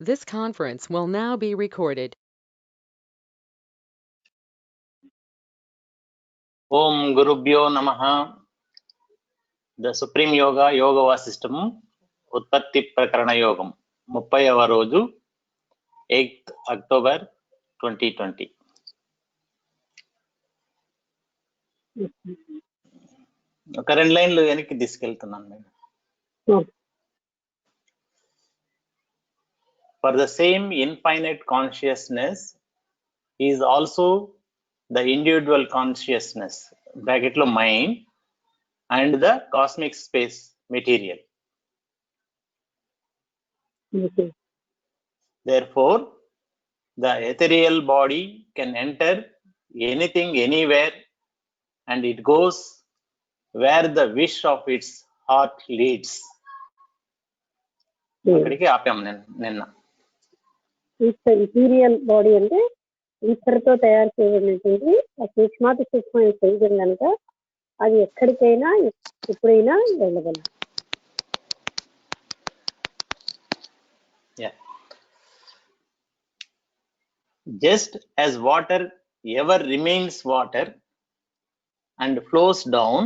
This conference will now be recorded. Om Gurubhyo Namaha. The Supreme Yoga Yoga Vasistam Utpatti Prakarana Yogam 30వ రోజు 8th October 2020. ఒక రెండు లైన్లు వెనక్కి తీసుకెళ్తున్నాను నేను. For the same infinite consciousness is also the individual consciousness bracket lo mind and the cosmic space material. Therefore, the ethereal body can enter anything anywhere and it goes where the wish of its heart leads. అక్కడికి ఆపాం నిన్న. Ethereal body అంటే ఈశ్వరతో తయారు చేయబడినటువంటి సూక్ష్మాతి సూక్ష్మమైన శరీరం కనుక అది ఎక్కడికైనా ఎప్పుడైనా వెళ్ళగలదు. Just as water ever remains water and flows down.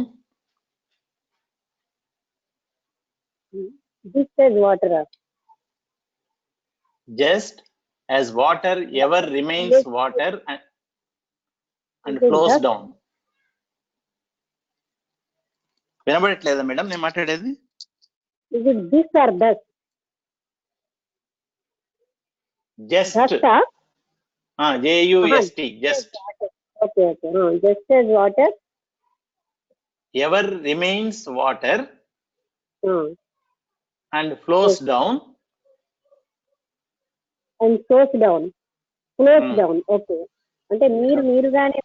Just as water. Just as water ever remains water and flows down. వినబడట్లేదా మేడం నేను మాట్లాడేది? Is it this or that? Just. J-U-S-T. Just. Okay. Just as water ever remains water and flows down. And flows down. Okay. అంటే నీరుగానే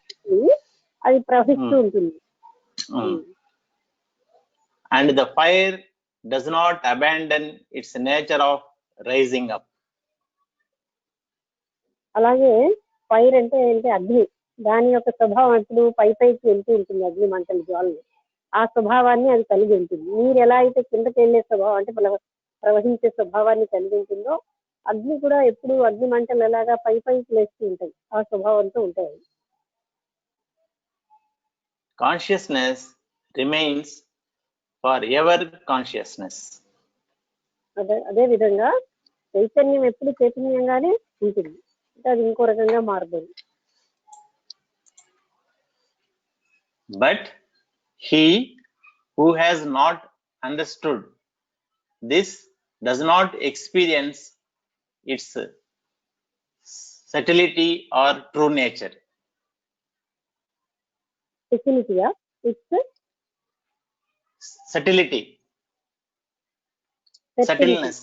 అది ప్రవహిస్తూ ఉంటుంది. And the fire does not abandon its nature of rising up. అలాగే fire అంటే అగ్ని, దాని యొక్క స్వభావం ఎప్పుడు పైకి వెళ్తూ ఉంటుంది. అగ్ని మంటలు జ్వాలలు ఆ స్వభావాన్ని అది కలిగి ఉంటుంది. నీరు ఎలా అయితే కిందకి వెళ్ళే స్వభావం అంటే ప్రవహించే స్వభావాన్ని కలిగి ఉంటుందో అగ్ని కూడా ఎప్పుడు అగ్ని మంటలు ఎలాగా పైకి లేస్తూ ఉంటాయి, ఆ స్వభావంతో ఉంటాయి. Consciousness remains forever consciousness. అదే విధంగా చైతన్యం ఎప్పుడు చైతన్యంగానే ఉంటుంది, అది ఇంకో రకంగా మారుతుంది. But he who has not understood this does not experience its subtlety or true nature. Subtlety. Subtleness.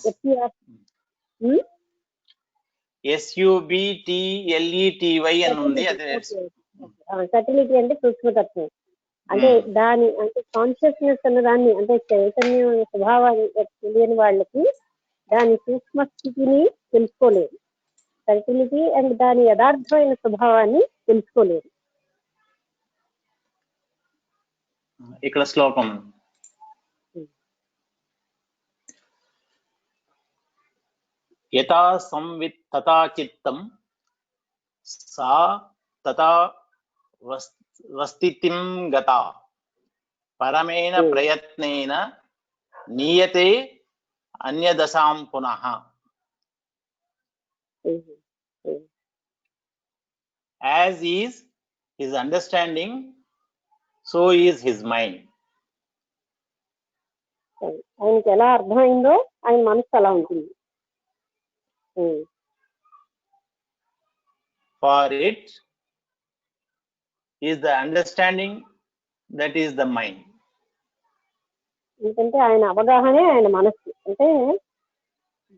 SUBTLETY అని ఉంది. అదే సటిలిటీ అంటే సూక్ష్మతత్వం. అంటే దాని అంటే కాన్షియస్నెస్ అన్న దాన్ని అంటే చైతన్యం స్వభావాన్ని తెలియని వాళ్ళకి దాని సూక్ష్మ స్థితిని తెలుసుకోలేరు. సటిలిటీ అండ్ దాని యథార్థమైన స్వభావాన్ని తెలుసుకోలేరు. ఇక్కడ శ్లోకం యథా సంవిత్ తథా చిత్తం సా తథా వస్థితిం గతా పరమేణ ప్రయత్నేన నీయతే అన్యదశాం పునః. As is his understanding, so is his mind. ఆయనకి ఎలా అర్థమైందో ఆయన మనసు అలా ఉంటుంది. For it is the understanding that is the mind. ఎందుకంటే ఆయన అవగాహనే ఆయన మనస్సు. అంటే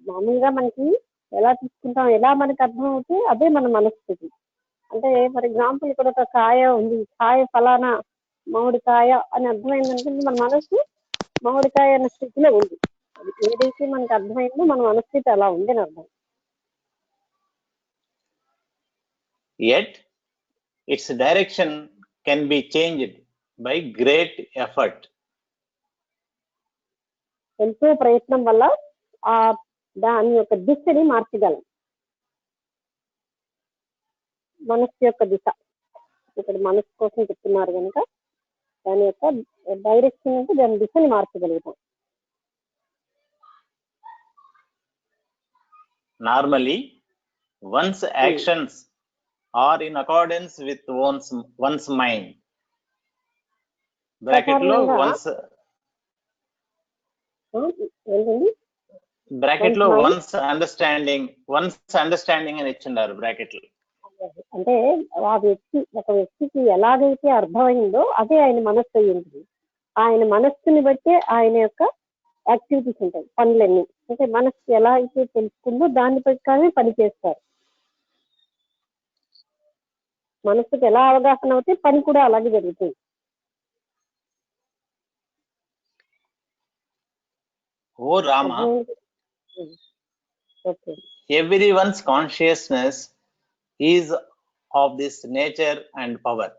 మామూలుగా మనకి ఎలా తీసుకుంటాం, ఎలా మనకు అర్థం అవుతే అదే మన మనస్థితి. అంటే ఫర్ ఎగ్జాంపుల్ ఇక్కడ ఒక కాయ ఉంది, కాయ ఫలానా మామిడికాయ అని అర్థమైందనుకుంటే మన మనస్సు మామిడికాయ అన్న స్థితిలో ఉంది. అది ఏదైతే మనకు అర్థమైందో మన మనస్థితి అలా ఉంది అని అర్థం. Yet its direction can be changed by great effort. ఎంతో ప్రయత్నం వల్ల ఆ దాని యొక్క దిశని మార్చగలం. మనస్సు యొక్క దిశ ఇక్కడ మనస్సు కోసం చెప్తున్నారు కనుక దాని యొక్క డైరెక్షన్ అంటే దాని దిశని మార్చగలుగుతాం. Normally, one's actions are in accordance with one's mind. Bracket లో one's understanding అని ఇచ్చిండారు బ్రాకెట్ లో. అంటే ఒక వ్యక్తికి ఎలాగైతే అర్థమైందో అదే ఆయన మనస్సు అయి ఉంటుంది. ఆయన మనస్సుని బట్టే ఆయన యొక్క యాక్టివిటీస్ ఉంటాయి, పనులన్నీ. అంటే మనస్సు ఎలా అయితే తెలుసుకుందో దాని ప్రకారమే పని చేస్తారు. మనస్సుకి ఎలా అవగాహన అవుతే పని కూడా అలాగే జరుగుతుంది. ఓ Rama, everyone's consciousness is of this nature and power.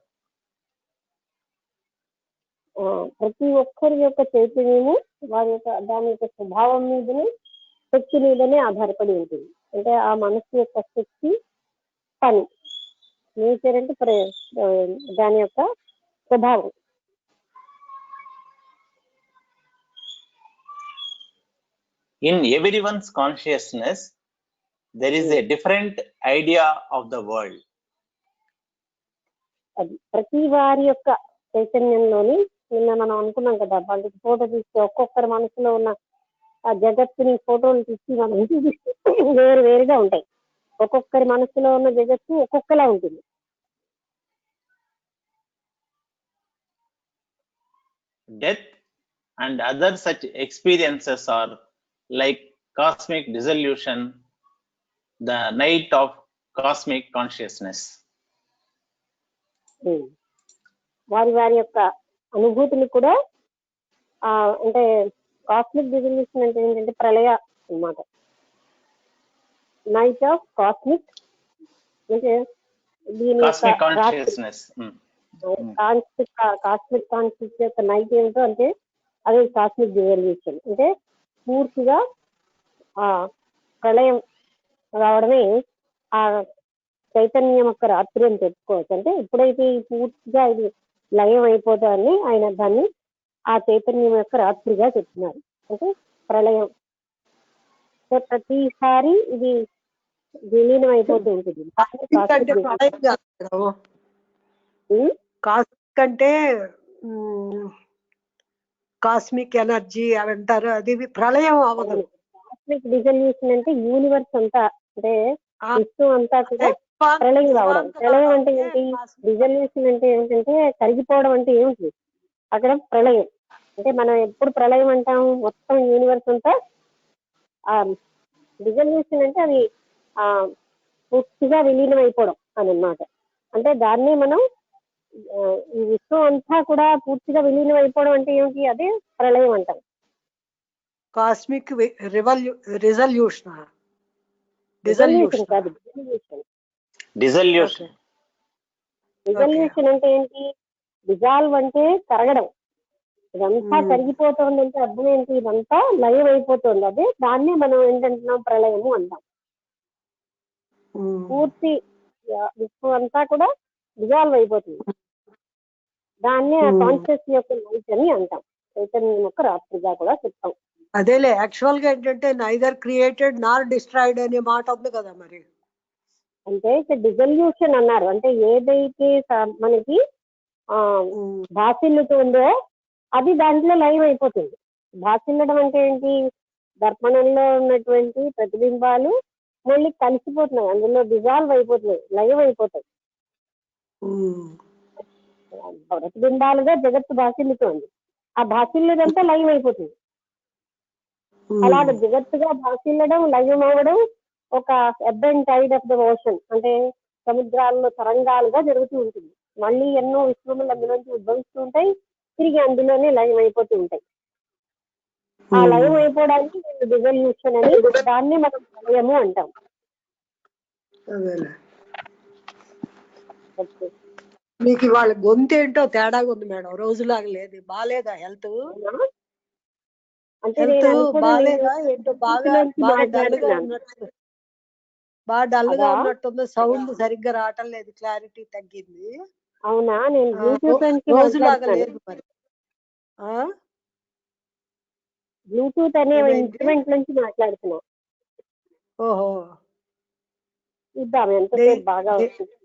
ప్రతి ఒక్కరి యొక్క చైతన్యము వారి యొక్క దాని యొక్క స్వభావం మీదనే, శక్తి మీదనే ఆధారపడి ఉంటుంది. అంటే ఆ మనస్సు యొక్క శక్తి, పని. నేచర్ అంటే దాని యొక్క స్వభావం. In everyone's consciousness, there is a different idea of the world. అది ప్రతి వారి యొక్క చైతన్యంలోని, నిన్న మనం అనుకున్నాం కదా, వాళ్ళకి ఫోటో తీస్తే ఒక్కొక్కరి మనసులో ఉన్న ఆ జగత్తుని ఫోటోలు తీసి మనం చూపిస్తే వేరు వేరుగా ఉంటాయి. ఒక్కొక్కరి మనసులో ఉన్న జగత్తు ఒక్కొక్కలా ఉంటుంది. Death and other such experiences are like cosmic dissolution, the night of cosmic consciousness. వారి వారి యొక్క అనుభూతులు కూడా అంటే కాస్మిక్ డిజల్యూషన్ అంటే ఏంటంటే ప్రళయ అన్నమాట. నైట్ ఆఫ్ కాస్మిక్ అంటే దీని Cosmic consciousness. కాస్మిక్ కాన్షియస్ యొక్క నైట్ ఏమిటో అంటే అదే కాస్మిక్ డిజల్యూషన్. అంటే పూర్తిగా ఆ ప్రళయం రావడమే ఆ చైతన్యం యొక్క రాత్రి అని చెప్పుకోవచ్చు. అంటే ఎప్పుడైతే పూర్తిగా ఇది లయం అయిపోతాన్ని ఆయన దాన్ని ఆ చైతన్యం యొక్క రాత్రిగా చెప్తున్నారు. అంటే ప్రళయం ప్రతిసారి ఇది విలీనం అయిపోతూ ఉంటుంది. కాస్మిక్ అంటే కాస్మిక్ ఎనర్జీ అంటారు, అది ప్రళయం అవ్వదు. కాస్మిక్ డిజల్యూషన్ అంటే యూనివర్స్ అంతా, అంటే విశ్వం అంతా కూడా ప్రళయం రావడం. ప్రళయం అంటే ఏంటి? డిజల్యూషన్ అంటే ఏంటంటే కరిగిపోవడం అంటే ఏమిటి? అక్కడ ప్రళయం అంటే మనం ఎప్పుడు ప్రళయం అంటాం, మొత్తం యూనివర్స్ అంతా. డిజల్యూషన్ అంటే అది పూర్తిగా విలీనం అయిపోవడం అని అన్నమాట. అంటే దాన్ని మనం ఈ విశ్వం అంతా కూడా పూర్తిగా విలీనం అయిపోవడం అంటే ఏమిటి? అదే ప్రళయం అంటాం. కాస్మిక్ రిజల్యూషన్ కాదు, Dissolution. డిజల్యూషన్ అంటే ఏంటి? డిజాల్వ్ అంటే కరగడం. ఇదంతా కరిగిపోతుంది అంటే అర్థం ఏంటి? ఇదంతా లయం అయిపోతుంది. అదే దాన్ని మనం ఏంటంటున్నాం, ప్రళయము అంటాం. పూర్తి విశ్వం అంతా కూడా డిజాల్వ్ అయిపోతుంది. దాన్ని ఆ కాన్షియస్ యొక్క లైట్ అని అంటాం. చైతన్యం యొక్క రాత్రిగా కూడా చెప్తాం. అదేలే, యాక్చువల్ గా ఏంటంటే నైదర్ క్రియేటెడ్ నార్ డిస్ట్రాయిడ్ అనే మాట ఉంది కదా మరి. అంటే డిజల్యూషన్ అన్నారు అంటే ఏదైతే మనకి భాసిల్లుతుందో అది దాంట్లో లైవ్ అయిపోతుంది. భాసిల్లడం అంటే ఏంటి? దర్పణంలో ఉన్నటువంటి ప్రతిబింబాలు మళ్ళీ కలిసిపోతున్నాయి, అందులో డిజాల్వ్ అయిపోతున్నాయి, లైవ్ అయిపోతాయి. ప్రతిబింబాలుగా జగత్తు భాసిల్లుతోంది, ఆ భాసిల్లుదంతా లైవ్ అయిపోతుంది. అలాగే జగత్తుగా భాసిల్లడం, లయం అవ్వడం ఒక ebb and tide of the ocean, అంటే సముద్రాల్లో తరంగాలుగా జరుగుతూ ఉంటుంది. మళ్ళీ ఎన్నో విశ్వములు అందులోంచి ఉద్భవిస్తూ ఉంటాయి, తిరిగి అందులోనే లయం అయిపోతూ ఉంటాయి. ఆ లయం అయిపోవడానికి డిజల్యూషన్ అని, దాన్ని మనం లయము అంటాం. మీకు ఇవాళ గొంతు ఏంటో తేడాగా ఉంది మేడం, రోజులాగా లేదు. బాగాలేదా హెల్త్? అంటే హెల్త్ నేను అనుకోవడం బాగాలేదా ఏంటో బాగా నుంచి బాగా డల్ గా మాట్లాడుతున్నాను ఉన్నట్టు బాగా డల్ గా అదా ఉన్నట్టుంది. సౌండ్ సరిగ్గా రావటం లేదు, క్లారిటీ తగ్గింది. అవునా నేను బ్లూటూత్ నుంచి రోజులాగా మాట్లాడుతున్నాను. లేదు మరి. ఆ బ్లూటూత్ అనే ఏమైంది? ఇన్స్ట్రుమెంట్ నుంచి మాట్లాడుతున్నా. ఓహో, చూద్దాం ఎంతసేపు బాగా వస్తుంది.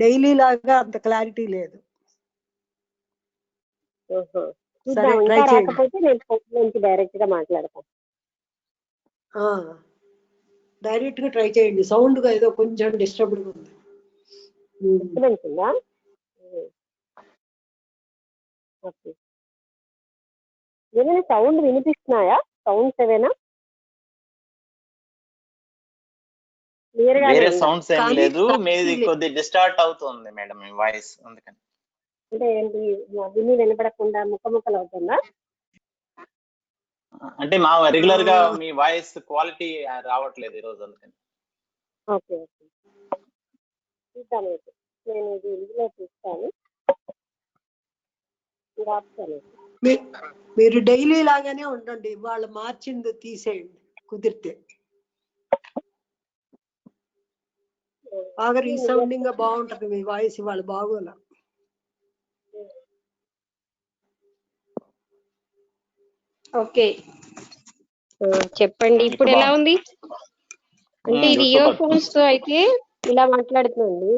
డైలీ లాగా అంత క్లారిటీ లేదు. ఓహో. సరే, చూద్దాం ట్రై ఇంకా చేయండి. రాకపోతే నేను ఫోన్ నుంచి డైరెక్ట్ గా మాట్లాడతాను. డైరెక్ట్ గా ట్రై చేయండి. సౌండ్ ఏదో కొంచెం డిస్టర్బ్డ్ ఉంది. డిస్టర్బెన్స్ ఉందా? ఓకే. ఏమైనా సౌండ్ వినిపిస్తున్నాయా? సౌండ్స్ ఏమైనా క్లియర్ గానే వేరే ఉందా? సౌండ్స్ ఏం కానీ లేదు, clarity మీది లేదు. కొద్ది డిస్టార్ట్ అవుతుంది మేడం మీ వాయిస్, అందుకని. అంటే ఏంటి విని వినపడకుండా ముక్కలు అవుతుందా? అంటే మా రెగ్యులర్ గా మీ వాయిస్ క్వాలిటీ రావట్లేదు ఈ రోజు, అందుకని. ఓకే ఓకే చూద్దాం అయితే. నేను ఇది ఇందులో చూస్తాను. ఇది ఆపుతాను. మీరు డైలీ లాగానే ఉండండి, వాళ్ళు మార్చింది తీసేయండి కుదిరితే. బాగా రీసౌండింగ్ గా బాగుంటది మీ వాయిస్, ఇవాళ బాగోలా. ఓకే చెప్పండి, ఇప్పుడు ఎలా ఉంది? అంటే ఇది ఇయర్ ఫోన్స్ తో అయితే ఇలా మాట్లాడుతుంది,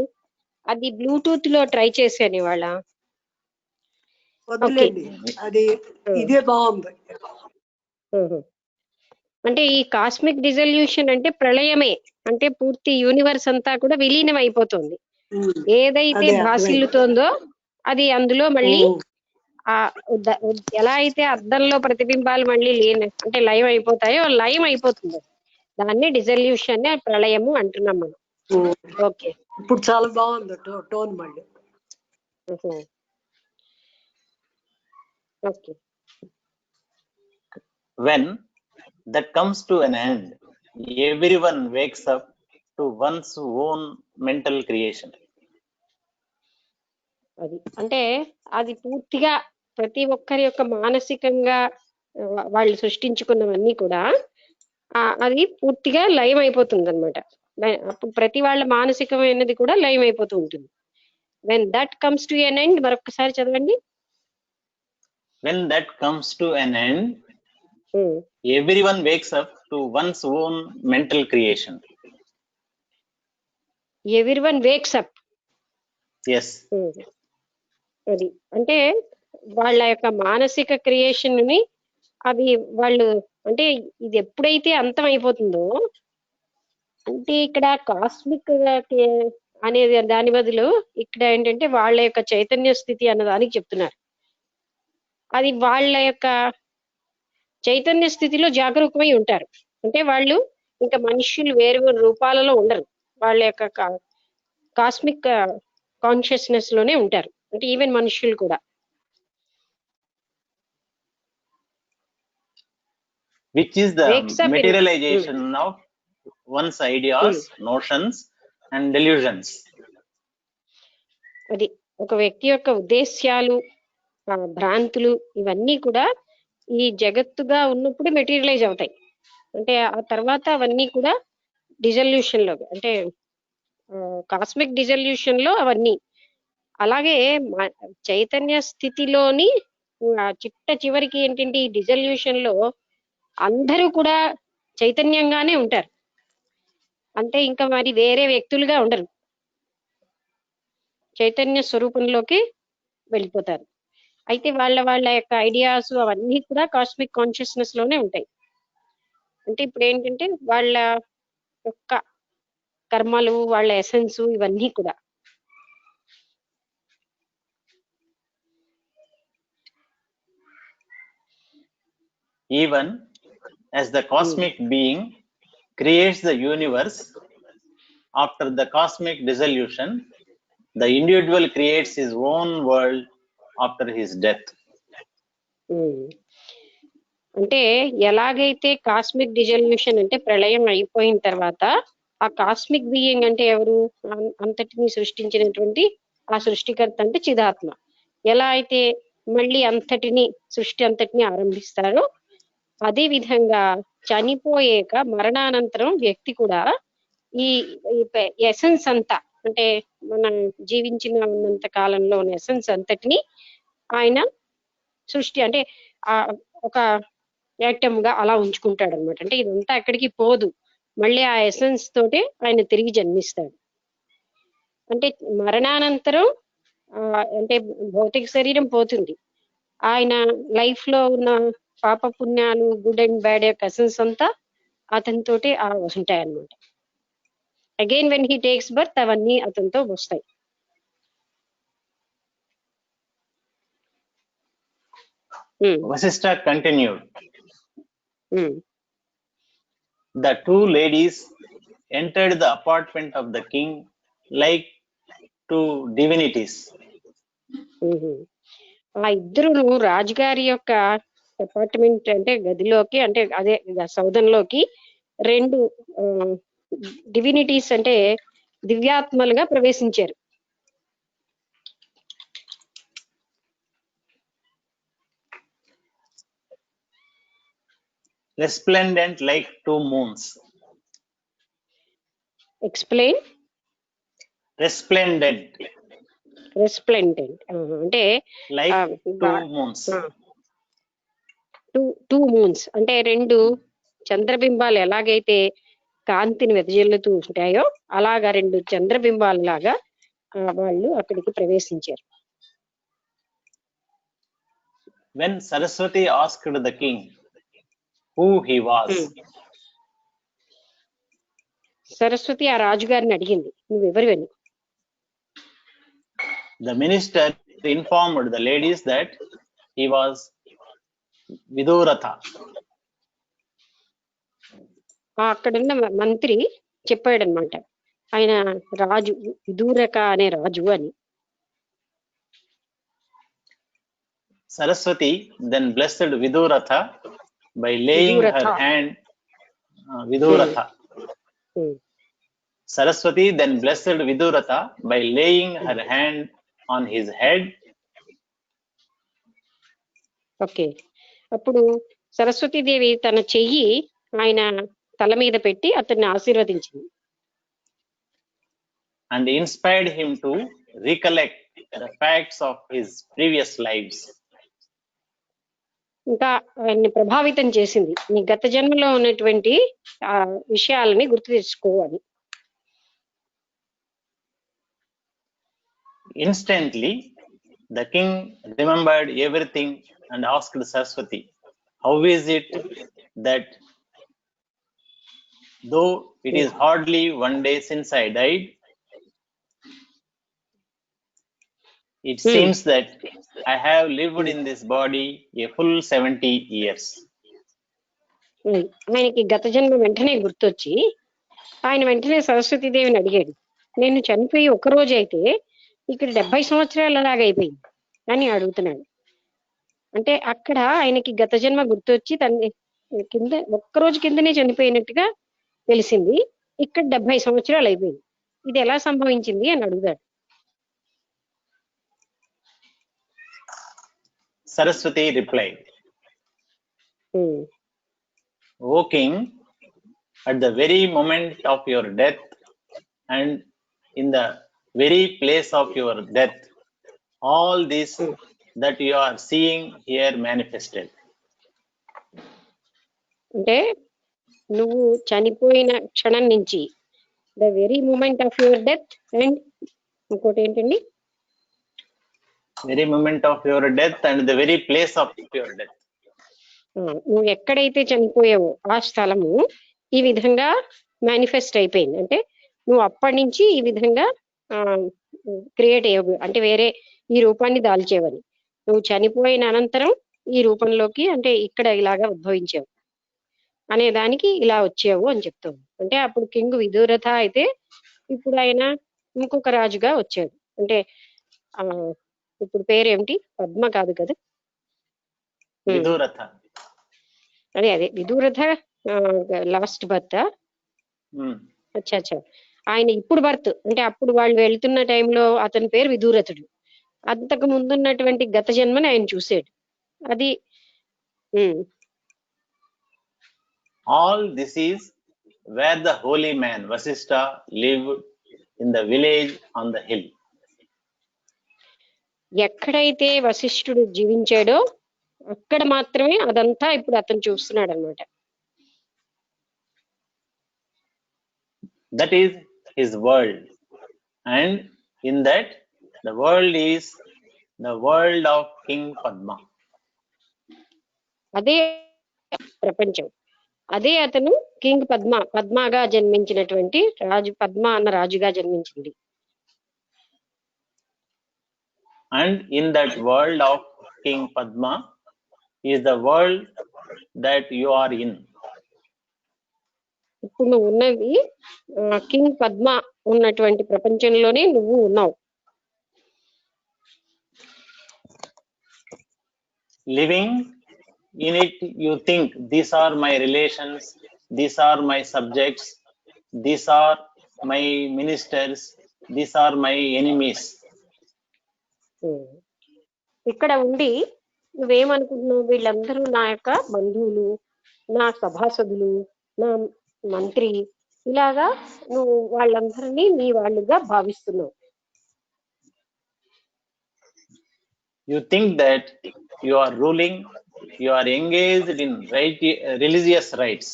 అది బ్లూటూత్ లో ట్రై చేశాను ఇవాళ. వద్దులేండి, అది ఇదే బాగుంది. అంటే ఈ కాస్మిక్ డిజల్యూషన్ అంటే ప్రళయమే, అంటే పూర్తి యూనివర్స్ అంతా కూడా విలీనం అయిపోతుంది. ఏదైతే భాసిల్లుతోందో అది అందులో మళ్ళీ ఆ ఎలా అయితే అద్దంలో ప్రతిబింబాలు మళ్ళీ అంటే లయం అయిపోతాయో లయం అయిపోతుంది. దాన్ని డిజల్యూషన్ ప్రళయము అంటున్నాం మనం. ఓకే, ఇప్పుడు చాలా బాగుంది టోన్ మళ్ళీ. Okay. When that comes to an end, everyone wakes up to one's own mental creation. అది అంటే అది పూర్తిగా ప్రతి ఒక్కరి యొక్క మానసికంగా వాళ్ళు సృష్టించుకున్నవన్నీ కూడా అది పూర్తిగా లయం అయిపోతుంది అనమాట. అప్పుడు ప్రతి వాళ్ళ మానసికమైనది కూడా లయం అయిపోతూ ఉంటుంది. When that comes to an end, మరొకసారి చదవండి. When that comes to an end, everyone wakes up to one's own mental creation. Everyone wakes up. Yes. అది అంటే వాళ్ళ యొక్క మానసిక క్రియేషన్ ని అది వాళ్ళు అంటే ఇది ఎప్పుడైతే అంతం అయిపోతుందో, అంటే ఇక్కడ కాస్మిక్ అనేది దాని బదులు ఇక్కడ ఏంటంటే వాళ్ళ యొక్క చైతన్య స్థితి అన్నదానికి చెప్తున్నారు. అది వాళ్ళ యొక్క చైతన్య స్థితిలో జాగరూకమై ఉంటారు. అంటే వాళ్ళు ఇంకా మనుషులు వేరు వేరు రూపాలలో ఉండరు, వాళ్ళ యొక్క కాస్మిక్ కాన్షియస్నెస్ లోనే ఉంటారు. అంటే ఈవెన్ మనుషులు కూడా. Which is the materialization of one's ideas, notions and delusions. అది ఒక వ్యక్తి యొక్క ఉద్దేశ్యాలు, భ్రాంతులు ఇవన్నీ కూడా ఈ జగత్తుగా ఉన్నప్పుడు మెటీరియలైజ్ అవుతాయి. అంటే ఆ తర్వాత అవన్నీ కూడా డిజల్యూషన్ లో, అంటే కాస్మిక్ డిజల్యూషన్ లో అవన్నీ. అలాగే చైతన్య స్థితిలోని చిట్ట చివరికి ఏంటంటే ఈ డిజల్యూషన్ లో అందరూ కూడా చైతన్యంగానే ఉంటారు. అంటే ఇంకా మరి వేరే వ్యక్తులుగా ఉండరు, చైతన్య స్వరూపంలోకి వెళ్ళిపోతారు. అయితే వాళ్ళ వాళ్ళ యొక్క ఐడియాస్ అవన్నీ కూడా కాస్మిక్ కాన్షియస్నెస్ లోనే ఉంటాయి. అంటే ఇప్పుడు ఏంటంటే వాళ్ళ యొక్క కర్మలు, వాళ్ళ ఎసెన్స్ ఇవన్నీ కూడా. Even as the cosmic being creates the universe, after the cosmic dissolution, the individual creates his own world after his death. అంటే ఎలాగైతే కాస్మిక్ డిజల్యూషన్ అంటే ప్రళయం అయిపోయిన తర్వాత ఆ కాస్మిక్ బీయింగ్ అంటే ఎవరు, అంతటిని సృష్టించినటువంటి ఆ సృష్టికర్త అంటే చిదాత్మ. ఎలా అయితే మళ్ళీ అంతటిని సృష్టి అంతటిని ఆరంభిస్తారో అదే విధంగా చనిపోయాక మరణానంతరం వ్యక్తి కూడా ఈ ఎసెన్స్ అంతా అంటే మనం జీవించిన ఉన్నంత కాలంలో ఉన్న ఎసెన్స్ అంతటిని ఆయన సృష్టి అంటే ఆ ఒక యాక్టమ్ గా అలా ఉంచుకుంటాడు అనమాట. అంటే ఇదంతా ఎక్కడికి పోదు, మళ్ళీ ఆ ఎసెన్స్ తోటే ఆయన తిరిగి జన్మిస్తాడు. అంటే మరణానంతరం అంటే భౌతిక శరీరం పోతుంది, ఆయన లైఫ్ లో ఉన్న పాప పుణ్యాలు గుడ్ అండ్ బ్యాడ్ యొక్క ఎసెన్స్ అంతా అతనితోటి ఉంటాయి అన్నమాట. Again when he takes birth అవన్నీ అతనితో వస్తాయి. Vasishtha continued. The two ladies entered the apartment of the king like two divinities. ఆ ఇద్దరును రాజుగారి యొక్క అపార్ట్మెంట్ అంటే గదిలోకి అంటే అదే సౌధంలోకి రెండు డివినిటీస్ అంటే దివ్యాత్మలుగా ప్రవేశించారు. Resplendent like two moons. Explain. Resplendent. Resplendent అంటే like two moons. Two moons అంటే రెండు చంద్రబింబాలు ఎలాగైతే కాంతిని వెదజల్లుతూ ఉంటాయో అలాగా రెండు చంద్రబింబాలు లాగా వాళ్ళు అక్కడికి ప్రవేశించారు. When Saraswati asked the king who he was, Saraswati ఆ రాజుగారిని అడిగింది, నువ్వెవరివని? The minister informed the ladies that he was Viduratha. అక్కడున్న మంత్రి చెప్పాడనమాట, ఆయన రాజు విదూరక అనే రాజు అని. Saraswati then blessed Viduratha by laying her hand. Viduratha. Saraswati then blessed Viduratha by laying her hand on his head. Okay, అప్పుడు సరస్వతీదేవి తన చెయ్యి ఆయన తల మీద పెట్టి అతన్ని ఆశీర్వదించింది. And inspired him to recollect the facts of his previous lives. ఇంకా ఆయన్ని ప్రభావితం చేసింది, నీ గత జన్మలో ఉన్నటువంటి ఆ విషయాలని గుర్తు తెచ్చుకోవాలి. Instantly, the king remembered everything and asked Saraswati, how is it that though it is hardly one day since I died, it seems that I have lived in this body a full 70 years. ఆయనకి గత జన్మ వెంటనే గుర్తొచ్చి ఆయన వెంటనే సరస్వతీదేవిని అడిగాడు, నేను చనిపోయి ఒక రోజు అయితే ఇక్కడ 70 సంవత్సరాలు అలాగైపోయింది అని అడుగుతున్నాడు. అంటే అక్కడ ఆయనకి గత జన్మ గుర్తొచ్చి తన కింద ఒక్కరోజు కిందనే చనిపోయినట్టుగా తెలిసింది, ఇక్కడ 70 సంవత్సరాలు అయిపోయింది, ఇది ఎలా సంభవించింది అని అడుగుతాడు. Saraswati replied, O king, at the very moment of your death and in the very place of your death, all this that you are seeing here manifested. అంటే నువ్వు చనిపోయిన క్షణం నుంచి the very moment of your death and ఇంకోటి ఏంటండి, very moment of your death and the very place of your death. నువ్వు ఎక్కడైతే చనిపోయావో ఆ స్థలము ఈ విధంగా మేనిఫెస్ట్ అయిపోయింది. అంటే నువ్వు అప్పటి నుంచి ఈ విధంగా క్రియేట్ అయ్యావు, అంటే వేరే ఈ రూపాన్ని దాల్చేవని, నువ్వు చనిపోయిన అనంతరం ఈ రూపంలోకి అంటే ఇక్కడ ఇలాగా ఉద్భవించావు అనే దానికి ఇలా వచ్చావు అని చెప్తావు. అంటే అప్పుడు కింగ్ విదురథ అయితే ఇప్పుడు ఆయన ఇంకొక రాజుగా వచ్చాడు. అంటే ఇప్పుడు పేరేమిటి, పద్మ కాదు కదా, అదే విదురథ లాస్ట్ బర్త్. అచ్చా ఆయన ఇప్పుడు బర్త్ అంటే అప్పుడు వాళ్ళు వెళ్తున్న టైంలో అతని పేరు విదూరథుడు, అంతకు ముందున్నటువంటి గత జన్మని ఆయన చూసాడు. అది All this is where the holy man Vasishtha lived in the village on the hill. ఎక్కడైతే వశిష్ఠుడు జీవించాడో అక్కడ మాత్రమే అదంతా ఇప్పుడు అతను చూస్తున్నాడు అనమాట. That is his world, and in that the world is the world of King Padma. అదే ప్రపంచం, అదే అతను కింగ్ పద్మగా జన్మించినటువంటి రాజు, పద్మ అన్న రాజుగా జన్మించింది. And in that world of King Padma is the world that you are in. ఇప్పుడు నువ్వు ఉన్నది కింగ్ పద్మ ఉన్నటువంటి ప్రపంచంలోనే నువ్వు ఉన్నావు. Living in it, you think these are my relations, these are my subjects, these are my ministers, these are my enemies. ఇక్కడ ఉండి నువ్వేమనుకుంటున్నావు, వీళ్ళందరూ నా యొక్క బంధువులు, నా సభాసదులు, నా మంత్రి, ఇలాగా నువ్వు వాళ్ళందరినీ నీ వాళ్ళుగా భావిస్తున్నావు. You think that you are ruling, you are engaged in religious rites.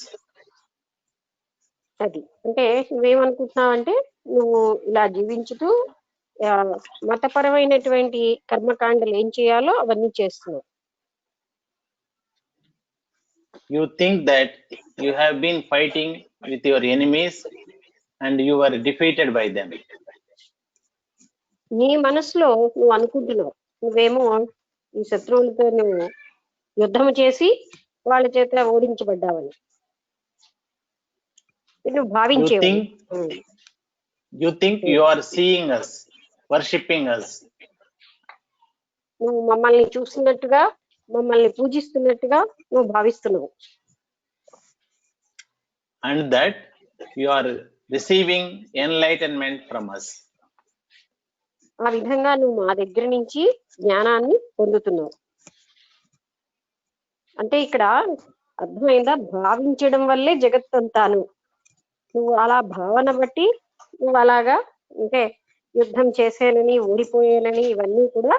అది అంటే నువ్వేమనుకుంటున్నావు అంటే నువ్వు ఇలా జీవించుతూ మతపరమైనటువంటి కర్మకాండలు ఏం చేయాలో అవన్నీ చేస్తున్నావు. You think that you have been fighting with your enemies and you were defeated by them. నీ మనసులో నువ్వు అనుకుంటున్నావు నువ్వేమో ఈ శత్రువులతో నువ్వు యుద్ధం చేసి వాళ్ళ చేత ఓడించబడ్డావని నువ్వు భావించేవు. You think you are seeing us, worshipping us. నువ్వు మమ్మల్ని చూస్తున్నట్టుగా, మమ్మల్ని పూజిస్తున్నట్టుగా నువ్వు భావిస్తున్నావు. And that you are receiving enlightenment from us. ఆ విధంగా నువ్వు మా దగ్గర నుంచి జ్ఞానాన్ని పొందుతున్నావు. అంటే ఇక్కడ అర్థమైందా, భావించడం వల్లే జగత్తంతాను. నువ్వు అలా భావన బట్టి నువ్వు అలాగా అంటే యుద్ధం చేసేనని, ఓడిపోయేనని, ఇవన్నీ కూడా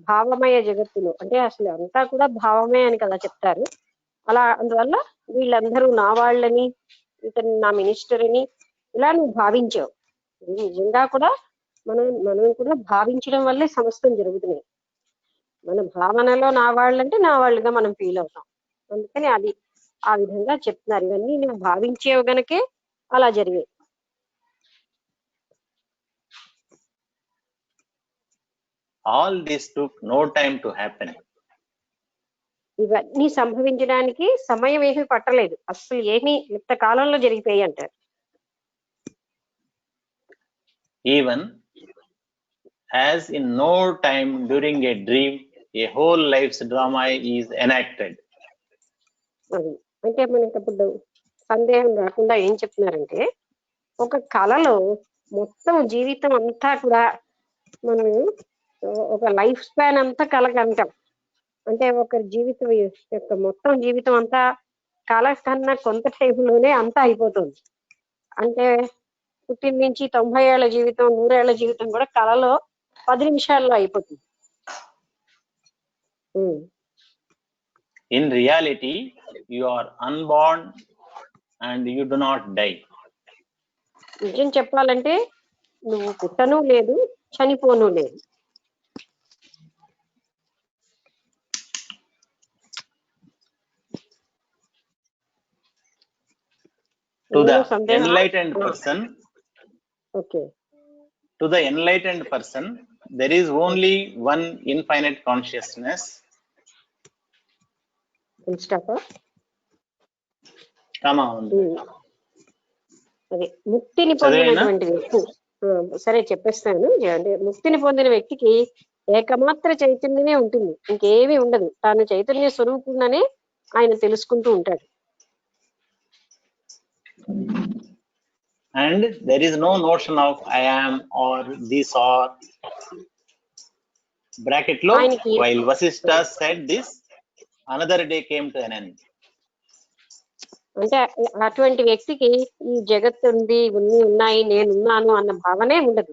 భావమయ జగత్తులు, అంటే అసలు అంతా కూడా భావమే అని కదా చెప్తారు. అలా అందువల్ల వీళ్ళందరూ నా వాళ్ళని, ఇతను నా మినిస్టర్ అని ఇలా నువ్వు భావించావు. నిజంగా కూడా మనం కూడా భావించడం వల్లే సమస్తం జరుగుతున్నాయి. మన భావనలో నా వాళ్ళంటే నా వాళ్ళుగా మనం ఫీల్ అవుతాం. అందుకని అది ఆ విధంగా చెప్తున్నారు. ఇవన్నీ నువ్వు భావించేవి గనకే అలా జరిగాయి. All this took no time to happen. ఇవన్నీ సంభవించడానికి సమయం ఏమీ పట్టలేదు, అసలు ఏమీ ఇంత కాలంలో జరిగిపోయి అంటారు. Even as in no time during a dream, a whole life's drama is enacted. అది అంటే మనకి అప్పుడు సందేహం రాకుండా ఏం చెప్తున్నారంటే, ఒక కళలో మొత్తం జీవితం అంతా కూడా మనం ఒక లైఫ్ స్పాన్ అంతా కళ అంటాం. అంటే ఒక జీవితం యొక్క మొత్తం జీవితం అంతా కళ కన్నా కొంత టైంలోనే అంతా అయిపోతుంది. అంటే పుట్టిన నుంచి 90 ఏళ్ల జీవితం, 100 ఏళ్ల జీవితం కూడా కళలో 10 నిమిషాల్లో అయిపోతుంది. In reality, you are unborn and you do not die. నిజం చెప్పాలంటే నువ్వు పుట్టను లేదు, చనిపోను లేదు. To the enlightened person, okay. To the enlightened person, there is only one infinite consciousness. అదే ముక్తిని పొందినటువంటి వ్యక్తి, సరే చెప్పేస్తాను. అంటే ముక్తిని పొందిన వ్యక్తికి ఏకమాత్ర చైతన్యమే ఉంటుంది, ఇంకేమీ ఉండదు. తాను చైతన్య స్వరూపుడనే ఆయన తెలుసుకుంటూ ఉంటాడు. And there is no notion of I am or this or. Bracket lo, ఆయనకి while Vasishtha said this, another day came to an end. అంటే అటువంటి వ్యక్తికి ఈ జగత్తు ఉంది, ఉన్నాయి, నేనున్నాను అన్న భావనే ఉండదు.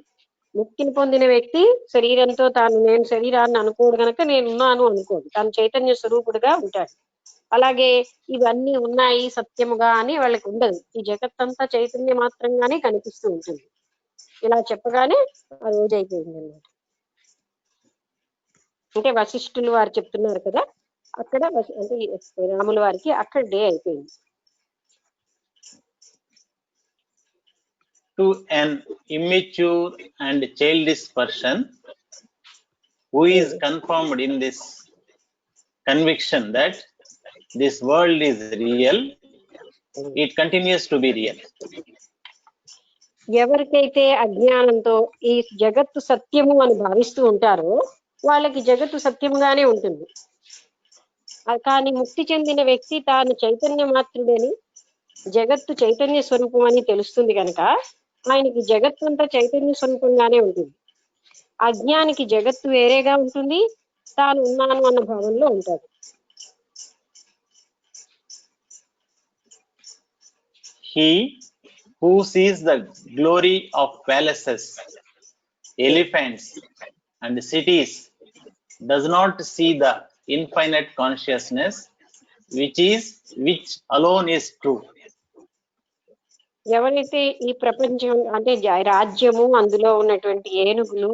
ముక్తిని పొందిన వ్యక్తి శరీరంతో నేను శరీరాన్ని అనుకోడు గనక నేనున్నాను అనుకోడు, తాను చైతన్య స్వరూపుడుగా ఉంటాడు. అలాగే ఇవన్నీ ఉన్నాయి సత్యముగా అని వాళ్ళకి ఉండదు. ఈ జగత్తంతా చైతన్య మాత్రంగానే కనిపిస్తూ ఉంటుంది. ఇలా చెప్పగానే ఆ రోజు అయిపోయింది అన్నమాట. అంటే వశిష్ఠులు వారు చెప్తున్నారు కదా, అక్కడ అంటే రాముల వారికి అక్కడ డే అయిపోయింది. To an immature and childish person who is confirmed in this conviction that this world is real, it continues to be real. ఎవరికైతే అజ్ఞానంతో ఈ జగత్తు సత్యము అని భావిస్తూ ఉంటారో వాళ్ళకి జగత్తు సత్యముగానే ఉంటుంది. కానీ ముక్తి చెందిన వ్యక్తి తాను చైతన్య మాత్రుడని, జగత్తు చైతన్య స్వరూపం అని తెలుస్తుంది కనుక ఆయనకి జగత్తు అంతా చైతన్య స్వరూపంగానే ఉంటుంది. అజ్ఞానికి జగత్తు వేరేగా ఉంటుంది, తాను ఉన్నాను అన్న భావంలో ఉంటాడు. He who sees the glory of palaces, elephants, and cities does not see the infinite consciousness, which alone is true. ఎవరైతే ఈ ప్రపంచం అంటే రాజ్యము, అందులో ఉన్నటువంటి ఏనుగులు,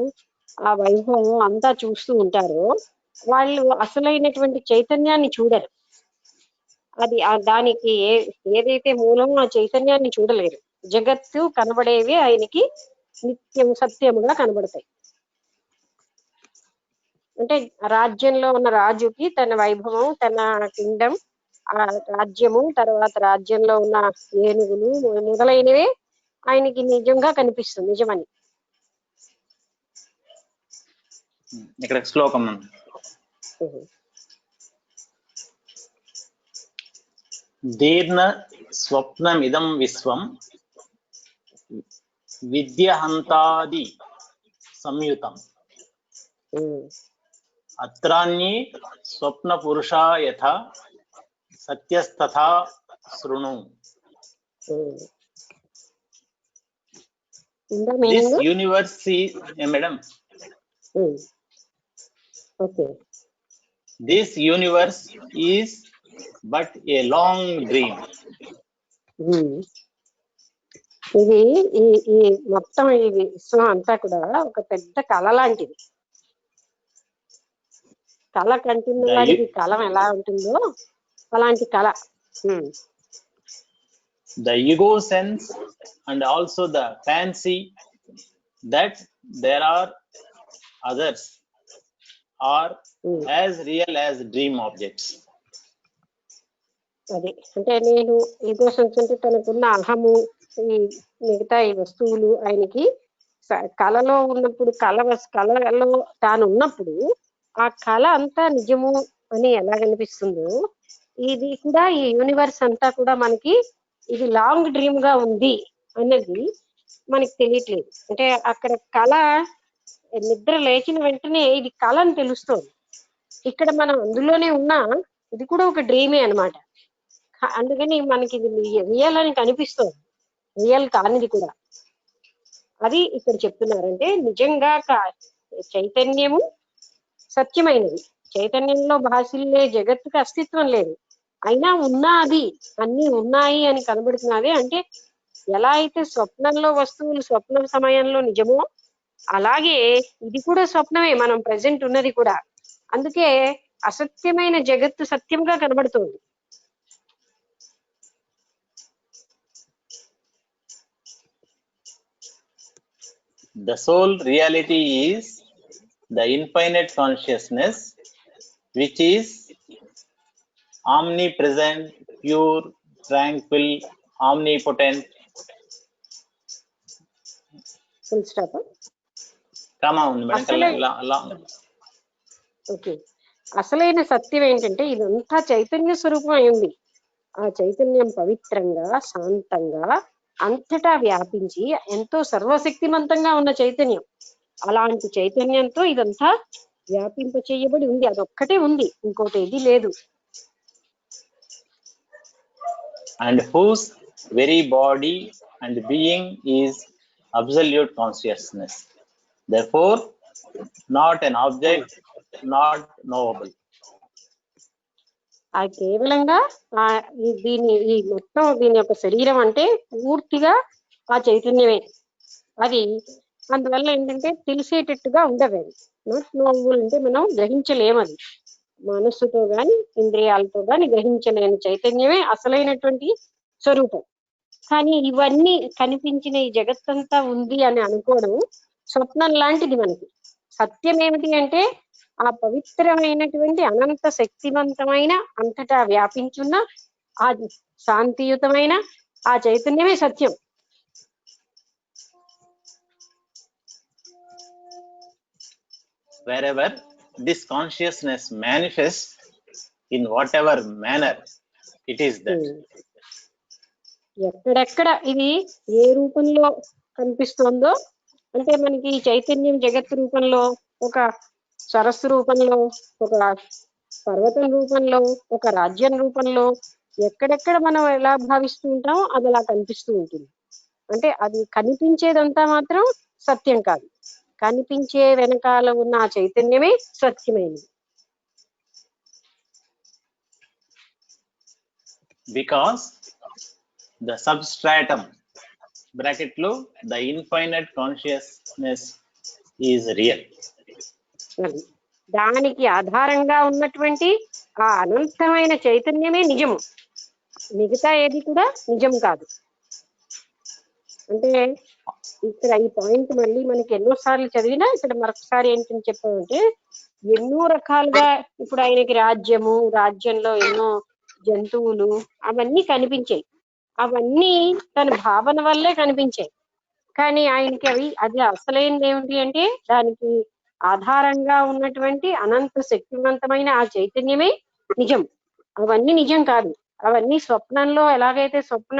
ఆ వైభవం అంతా చూస్తూ ఉంటారో వాళ్ళు అసలైనటువంటి చైతన్యాన్ని చూడరు. అది దానికి ఏదైతే మూలమో ఆ చైతన్యాన్ని చూడలేరు. జగత్తు కనబడేవి ఆయనకి నిత్యం సత్యముగా కనబడతాయి. అంటే రాజ్యంలో ఉన్న రాజుకి తన వైభవం, తన కింగ్డమ్, ఆ రాజ్యము, తర్వాత రాజ్యంలో ఉన్న ఏనుగులు మొదలైనవే ఆయనకి నిజంగా కనిపిస్తుంది, నిజమని. ఇక్కడ శ్లోకం దీర్ణ స్వప్నమిదం విశ్వం విద్యహంతాది సంయుతం అత్రాన్యే స్వప్న పురుషా యథా సత్యస్తథా శృణు. This universe is, madam. Okay. This universe is but a long dream. ఇది ఈ మొత్తం ఈ విశ్వం అంతా కూడా ఒక పెద్ద కళ లాంటిది. కళ కంటున్న వాడికి కళ ఎలా ఉంటుందో అలాంటి కళ. The ego sense and also the fancy that there are others are as real as dream objects. అది అంటే నేను ఈగో సెన్స్ అంటే తనకున్న అహము, ఈ మిగతా ఈ వస్తువులు ఆయనకి కళలో ఉన్నప్పుడు కళలో తాను ఉన్నప్పుడు ఆ కళ అంతా నిజము అని ఎలా కనిపిస్తుందో ఇది కూడా ఈ యూనివర్స్ అంతా కూడా మనకి ఇది లాంగ్ డ్రీమ్ గా ఉంది అన్నది మనకి తెలియట్లేదు. అంటే అక్కడ కళ నిద్ర లేచిన వెంటనే ఇది కళ అని తెలుస్తుంది. ఇక్కడ మనం అందులోనే ఉన్నా ఇది కూడా ఒక డ్రీమే అన్నమాట. అందుకని మనకి ఇది రియల్ అని కనిపిస్తుంది, రియల్ కానిది కూడా. అది ఇక్కడ చెప్తున్నారంటే నిజంగా చైతన్యము సత్యమైనది. చైతన్యంలో భాషలే జగత్తుకి అస్తిత్వం లేదు, అయినా ఉన్నది, అన్ని ఉన్నాయి అని కనబడుతున్నది. అంటే ఎలా అయితే స్వప్నంలో వస్తువులు స్వప్న సమయంలో నిజమో అలాగే ఇది కూడా స్వప్నమే, మనం ప్రెసెంట్ ఉన్నది కూడా. అందుకే అసత్యమైన జగత్తు సత్యంగా కనబడుతుంది. The sole reality is the infinite consciousness, which is omnipresent, pure, tranquil, omnipotent. Full stop. Okay. అసలైన సత్యం ఏంటంటే ఇదంతా చైతన్య స్వరూపం అయింది. ఆ చైతన్యం పవిత్రంగా, శాంతంగా, అంతటా వ్యాపించి ఎంతో సర్వశక్తిమంతంగా ఉన్న చైతన్యం. అలాంటి చైతన్యంతో ఇదంతా వ్యాపింప చేయబడి ఉంది, అదొక్కటే ఉంది, ఇంకోటి ఏది లేదు. And whose very body and being is absolute consciousness. Therefore, not an object, not knowable. ఆ కేవలంగా ఈ మొత్తం దీని యొక్క శరీరం అంటే పూర్తిగా ఆ చైతన్యమే. అది అందువల్ల ఏంటంటే తెలిసేటట్టుగా ఉండదు. అది నాట్ నోబుల్ అంటే మనం గ్రహించలేము. అది మనస్సుతో గాని ఇంద్రియాలతో గాని గ్రహించలేని చైతన్యమే అసలైనటువంటి స్వరూపం. కానీ ఇవన్నీ కనిపించిన ఈ జగత్తంతా ఉంది అని అనుకోవడం స్వప్నం లాంటిది. మనకి సత్యం ఏమిటి అంటే ఆ పవిత్రమైనటువంటి అనంత శక్తివంతమైన అంతటా వ్యాపించున్న ఆ శాంతియుతమైన ఆ చైతన్యమే సత్యం. Wherever this consciousness manifests in whatever manner, it is that. ఎక్కడెక్కడ ఇది ఏ రూపంలో కనిపిస్తుందో అంటే మనకి చైతన్యం జగత్ రూపంలో, ఒక సరస్సు రూపంలో, ఒక పర్వతం రూపంలో, ఒక రాజ్యం రూపంలో, ఎక్కడెక్కడ మనం ఎలా భావిస్తూ ఉంటామో అది అలా కనిపిస్తూ ఉంటుంది. అంటే అది కనిపించేదంతా మాత్రం సత్యం కాదు, కనిపించే వెనకాల ఉన్న ఆ చైతన్యమే సత్యమైనది. Because the substratum bracket లో the infinite consciousness is real. దానికి ఆధారంగా ఉన్నటువంటి ఆ అనంతమైన చైతన్యమే నిజము, మిగతా ఏది కూడా నిజం కాదు. అంటే ఇక్కడ ఈ పాయింట్ మళ్ళీ మనకి ఎన్నోసార్లు చదివినా ఇక్కడ మరొకసారి ఏంటని చెప్పామంటే, ఎన్నో రకాలుగా ఇప్పుడు ఆయనకి రాజ్యంలో ఎన్నో జంతువులు అవన్నీ కనిపించాయి, అవన్నీ తన భావన వల్లే కనిపించాయి. కానీ ఆయనకి అది అసలైనది ఏమిటి అంటే దానికి ఆధారంగా ఉన్నటువంటి అనంత శక్తివంతమైన ఆ చైతన్యమే నిజం. అవన్నీ నిజం కాదు, అవన్నీ స్వప్నంలో ఎలాగైతే స్వప్న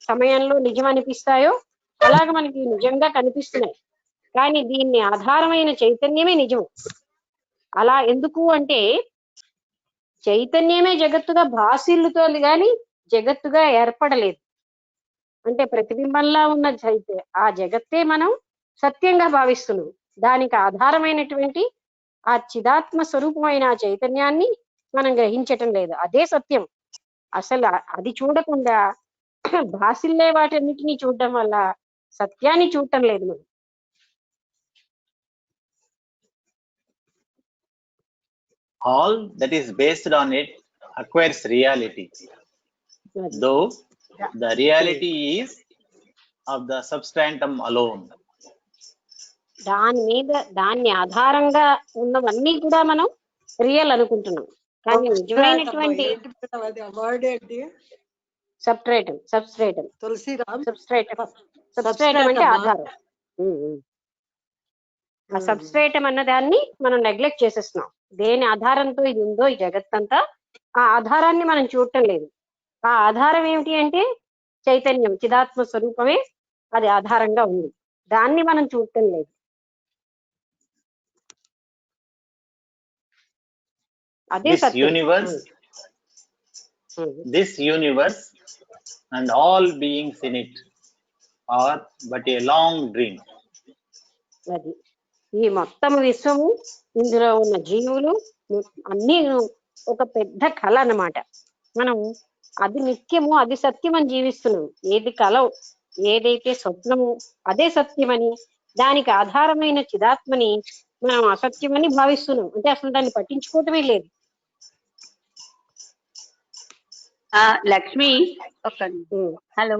సమయంలో నిజం అనిపిస్తాయో అలాగ మనకి నిజంగా కనిపిస్తున్నాయి. కానీ దీన్ని ఆధారమైన చైతన్యమే నిజం. అలా ఎందుకు అంటే చైతన్యమే జగత్తుగా భాసిల్లుతోంది కానీ జగత్తుగా ఏర్పడలేదు. అంటే ప్రతిబింబంలా ఉన్న ఆ జగత్తే మనం సత్యంగా భావిస్తున్నాం. దానికి ఆధారమైనటువంటి ఆ చిదాత్మ స్వరూపమైన ఆ చైతన్యాన్ని మనం గ్రహించటం లేదు. అదే సత్యం. అసలు అది చూడకుండా భాసిల్లే వాటన్నిటినీ చూడడం వల్ల సత్యాన్ని చూడటం లేదు మనం. All that is based on it acquires reality, though the reality is of the substratum alone. దాన్ని ఆధారంగా ఉన్నవన్నీ కూడా మనం రియల్ అనుకుంటున్నాం. కానీ నిజమైనటువంటి సబ్స్ట్రేటం అంటే ఆధారం. ఆ సబ్స్ట్రేటం అన్న దాన్ని మనం నెగ్లెక్ట్ చేసేస్తున్నాం. దేని ఆధారంతో ఇది ఉందో ఈ జగత్తంతా, ఆ ఆధారాన్ని మనం చూడటం లేదు. ఆ ఆధారం ఏమిటి అంటే చైతన్యం, చిదాత్మ స్వరూపమే అది ఆధారంగా ఉంది. దాన్ని మనం చూడటం లేదు. అదే this universe and all beings in it are but a long dream. అది ఈ మొత్తం విశ్వము, ఇందులో ఉన్న జీవులు అన్ని ఒక పెద్ద కళ అన్నమాట. మనం అది నిత్యము, అది సత్యం అని జీవిస్తున్నాం. ఏది కళ, ఏదైతే స్వప్నము అదే సత్యమని, దానికి ఆధారమైన చిదాత్మని మనం అసత్యమని భావిస్తున్నాం. అంటే అసలు దాన్ని పట్టించుకోవటమే లేదు. లక్ష్మి హలో,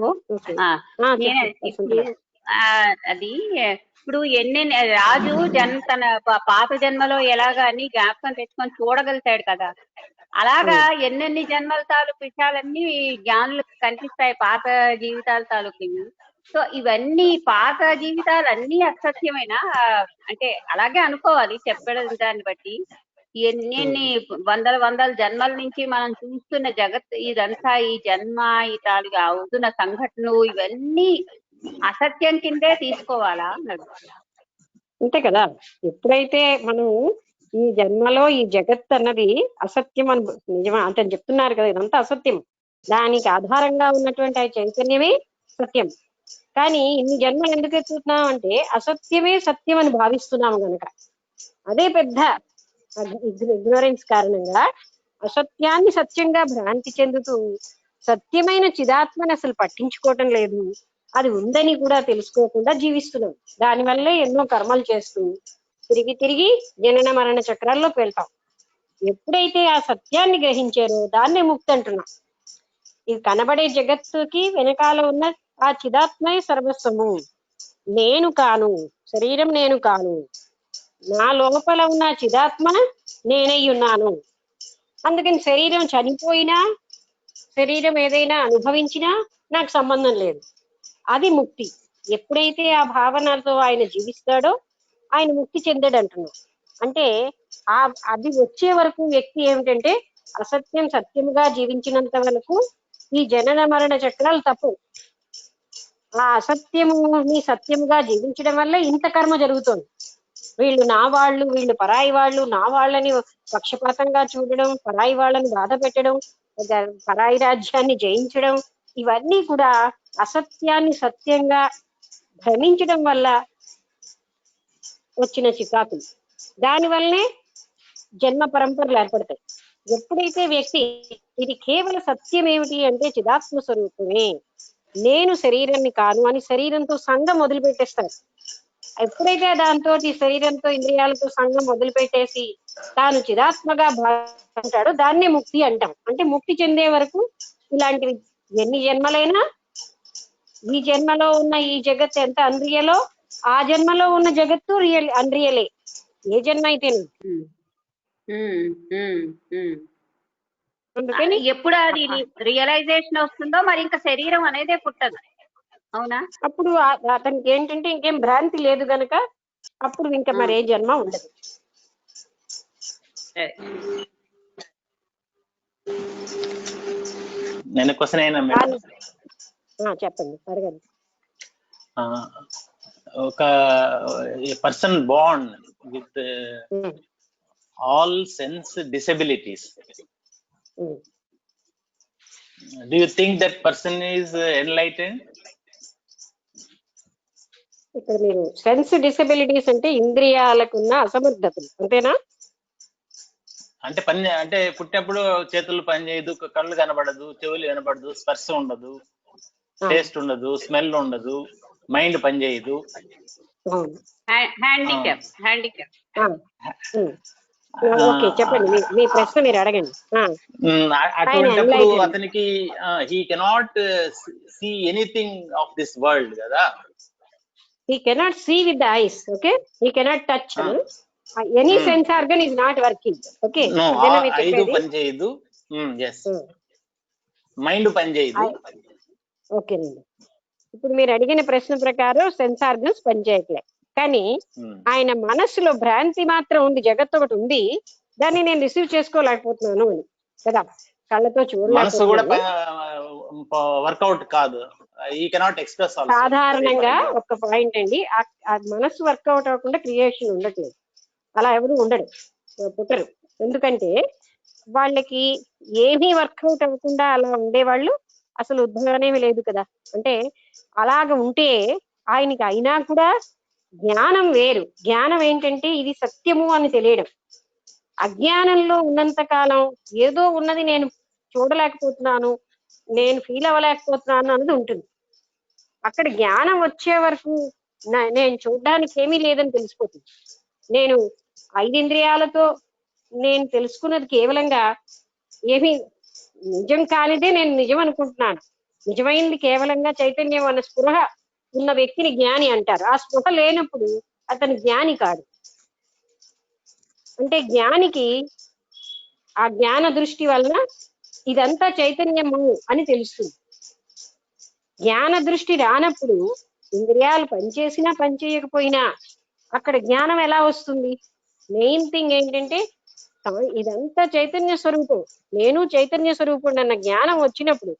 అది ఇప్పుడు ఎన్నెన్ని రాజు తన పాత జన్మలో ఎలాగాని జ్ఞాపకం తెచ్చుకొని చూడగలుగుతాడు కదా, అలాగా ఎన్నెన్ని జన్మల తాలూకు విషయాలన్నీ జ్ఞానులకు కనిపిస్తాయి, పాత జీవితాల తాలూకు. సో ఇవన్నీ పాత జీవితాలు అన్ని అసత్యమైన అంటే అలాగే అనుకోవాలి చెప్పడం దాన్ని బట్టి. ఎన్ని వందల జన్మల నుంచి మనం చూస్తున్న జగత్ ఇదంతా, ఈ జన్మ ఈ తాలూకు అవుతున్న సంఘటనలు ఇవన్నీ అసత్యం కిందే తీసుకోవాలా అన్నాడు. అంతే కదా. ఎప్పుడైతే మనం ఈ జన్మలో ఈ జగత్ అన్నది అసత్యం అని నిజమా అంటే చెప్తున్నారు కదా, ఇదంతా అసత్యం. దానికి ఆధారంగా ఉన్నటువంటి ఆ చైతన్యమే సత్యం. కానీ ఇన్ని జన్మలు ఎందుకు ఎత్తుతున్నాం అంటే అసత్యమే సత్యం అని భావిస్తున్నాము కనుక. అదే పెద్ద ఇగ్నోరెన్స్ కారణంగా అసత్యాన్ని సత్యంగా భ్రాంతి చెందుతూ సత్యమైన చిదాత్మని అసలు పట్టించుకోవటం లేదు, అది ఉందని కూడా తెలుసుకోకుండా జీవిస్తున్నాం. దానివల్లే ఎన్నో కర్మలు చేస్తూ తిరిగి తిరిగి జనన మరణ చక్రాల్లో వెళ్తాం. ఎప్పుడైతే ఆ సత్యాన్ని గ్రహించారో దాన్నే ముక్తి అంటున్నాం. ఇది కనబడే జగత్తుకి వెనకాల ఉన్న ఆ చిదాత్మే సర్వస్వము. నేను కాను, శరీరం నేను కాను, నా లోపల ఉన్న చిదాత్మ నేనై ఉన్నాను. అందుకని శరీరం చనిపోయినా, శరీరం ఏదైనా అనుభవించినా నాకు సంబంధం లేదు. అది ముక్తి. ఎప్పుడైతే ఆ భావనతో ఆయన జీవిస్తాడో ఆయన ముక్తి చెందాడు అంటున్నాం. అంటే అది వచ్చే వరకు వ్యక్తి ఏమిటంటే అసత్యం సత్యముగా జీవించినంత వరకు ఈ జనన మరణ చక్రాలు తప్పు. ఆ అసత్యముని సత్యముగా జీవించడం వల్ల ఇంత కర్మ జరుగుతుంది. వీళ్ళు నా వాళ్ళు, వీళ్ళు పరాయి వాళ్ళు, నా వాళ్ళని పక్షపాతంగా చూడడం, పరాయి వాళ్ళని బాధ పెట్టడం, పరాయి రాజ్యాన్ని జయించడం, ఇవన్నీ కూడా అసత్యాన్ని సత్యంగా భ్రమించడం వల్ల వచ్చిన చికాకులు. దానివల్లనే జన్మ పరంపరలు ఏర్పడతాయి. ఎప్పుడైతే వ్యక్తి ఇది కేవల సత్యం ఏమిటి అంటే చిదాత్మ స్వరూపమే, నేను శరీరాన్ని కాను అని శరీరంతో సంఘం మొదలుపెట్టేస్తాడు. ఎప్పుడైతే దాంతో శరీరంతో ఇంద్రియాలతో సంఘం మొదలుపెట్టేసి తాను చిదాత్మగా భావించాడో దాన్నే ముక్తి అంటాం. అంటే ముక్తి చెందే వరకు ఇలాంటివి ఎన్ని జన్మలైనా, ఈ జన్మలో ఉన్న ఈ జగత్ ఎంత అన్రియలో ఆ జన్మలో ఉన్న జగత్తు అన్రియలే, ఏ జన్మ అయితే. అందుకని ఎప్పుడు అది రియలైజేషన్ వస్తుందో మరి ఇంకా శరీరం అనేదే పుట్టదు. అవునా? అప్పుడు అతనికి ఏంటంటే ఇంకేం భ్రాంతి లేదు గనక అప్పుడు ఇంకా మరి ఏ జన్మ ఉండదు. నేను క్వశ్చన్ అయినా మేడం, చెప్పండి, అడగండి. ఒక person Born with all sense disabilities, do you think that person is enlightened? ఇక్కడ మీరు సెన్స్ డిసబిలిటీస్ అంటే ఇంద్రియాలకున్న అసమర్థతలు అంతేనా? అంటే పుట్టినప్పుడు చేతులు పని చేయదు, కళ్ళు కనబడదు, చెవులు కనబడదు, స్పర్శ ఉండదు, టేస్ట్ ఉండదు, స్మెల్ ఉండదు, మైండ్ పని చేయదు, ఓకే, చెప్పండి మీ ప్రశ్న మీరు అడగండి. అటువంటిప్పుడు అతనికి he cannot see anything of this world కదా. He cannot see with the eyes, okay? He cannot touch. Any sense organ is not working, okay? No, ఐదు పని చేయదు, yes, మైండ్ పని చేయదు. ఓకేనండి. ఇప్పుడు మీరు అడిగిన ప్రశ్న ప్రకారం సెన్స్ ఆర్గన్స్ పనిచేయట్లే, కానీ ఆయన మనస్సులో భ్రాంతి మాత్రం ఉంది, జగత్తు ఒకటి ఉంది, దాన్ని నేను రిసీవ్ చేసుకోలేకపోతున్నాను అని కదా. కళ్ళతో చూడలేకపోతున్నాను, వర్కౌట్ కాదు, ఈ కెనాట్ ఎక్స్ప్రెస్. సాధారణంగా ఒక పాయింట్ అండి, ఆ మనస్సు వర్కౌట్ అవ్వకుండా క్రియేషన్ ఉండట్లేదు. అలా ఎవరు ఉండడు, పుట్టరు. ఎందుకంటే వాళ్ళకి ఏమీ వర్కౌట్ అవ్వకుండా అలా ఉండేవాళ్ళు అసలు ఉద్భవనేమి లేదు కదా. అంటే అలాగ ఉంటే ఆయనకి అయినా కూడా జ్ఞానం వేరు. జ్ఞానం ఏంటంటే ఇది సత్యము అని తెలియడం. అజ్ఞానంలో ఉన్నంత కాలం ఏదో ఉన్నది నేను చూడలేకపోతున్నాను, నేను ఫీల్ అవ్వలేకపోతున్నాను అన్నది ఉంటుంది. అక్కడ జ్ఞానం వచ్చే వరకు నేను చూడడానికి ఏమీ లేదని తెలిసిపోతుంది. నేను 5 ఇంద్రియాలతో నేను తెలుసుకున్నది కేవలంగా ఏమీ నిజం కానిదే నేను నిజం అనుకుంటున్నాను. నిజమైనది కేవలంగా చైతన్యం అన్న స్పృహ ఉన్న వ్యక్తిని జ్ఞాని అంటారు. ఆ స్పృహ లేనప్పుడు అతను జ్ఞాని కాదు. అంటే జ్ఞానికి ఆ జ్ఞాన దృష్టి వలన ఇదంతా చైతన్యము అని తెలుస్తుంది. జ్ఞాన దృష్టి రానప్పుడు ఇంద్రియాలు పనిచేసినా పనిచేయకపోయినా అక్కడ జ్ఞానం ఎలా వస్తుంది? మెయిన్ థింగ్ ఏంటంటే ఇదంతా చైతన్య స్వరూపం, నేను చైతన్య స్వరూపుడు అన్న జ్ఞానం వచ్చినప్పుడు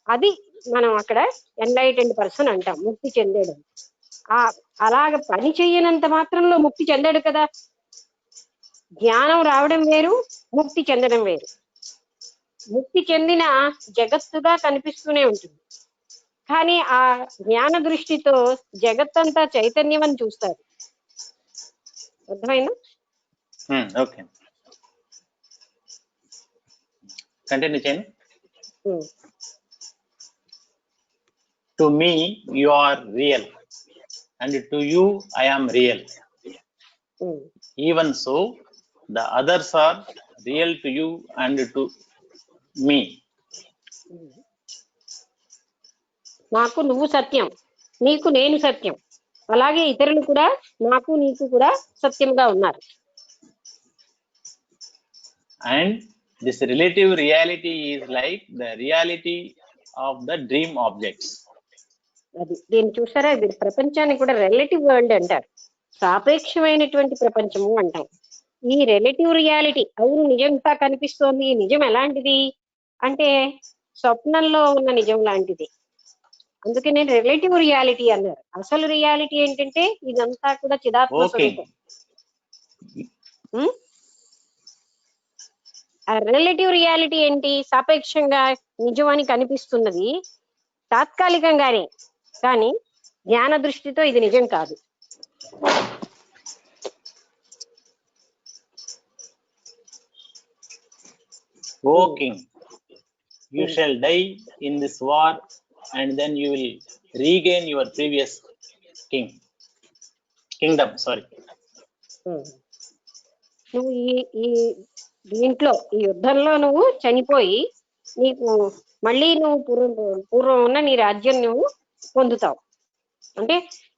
అది మనం అక్కడ ఎన్లైటెండ్ పర్సన్ అంటాం, ముక్తి చెందేయడం. అలాగ పని చెయ్యనంత మాత్రంలో ముక్తి చెందాడు కదా. జ్ఞానం రావడం వేరు, ముక్తి చెందడం వేరు. ముక్తి చెందిన జగత్తుగా కనిపిస్తూనే ఉంటుంది, కానీ ఆ జ్ఞాన దృష్టితో జగత్తంతా చైతన్యం అని చూస్తారు. అర్థమైందా? ఓకే, కంటిన్యూ చేయండి. To me you are real and to you I am real. Even so, the others are real to you and to me. నాకు నువ్వు సత్యం, నీకు నేను సత్యం, అలాగే ఇతరులు కూడా నాకు నీకు కూడా సత్యంగా ఉన్నారు. And this relative reality is like the reality of the dream objects. అది దీన్ని చూసారా, ఇది ప్రపంచాన్ని కూడా రిలేటివ్ వరల్డ్ అంటారు, సాపేక్షమైనటువంటి ప్రపంచము అంటాం. ఈ రిలేటివ్ రియాలిటీ అవును నిజంగా కనిపిస్తోంది. ఈ నిజం ఎలాంటిది అంటే స్వప్నంలో ఉన్న నిజం లాంటిది. అందుకే నేను రిలేటివ్ రియాలిటీ అన్నారు. అసలు రియాలిటీ ఏంటంటే ఇదంతా కూడా చిదాత్మ స్వరూపం. ఆ రిలేటివ్ రియాలిటీ ఏంటి? సాపేక్షంగా నిజం అని కనిపిస్తున్నది తాత్కాలికంగానే, కానీ జ్ఞాన దృష్టితో ఇది నిజం కాదు. O king, you shall die in this war and then you will regain your previous kingdom. Sorry. నువ్వు ఈ దీంట్లో ఈ యుద్ధంలో నువ్వు చనిపోయి నీకు మళ్ళీ నువ్వు పూర్వం ఉన్న నీ రాజ్యం నువ్వు పొందుతావు. అంటే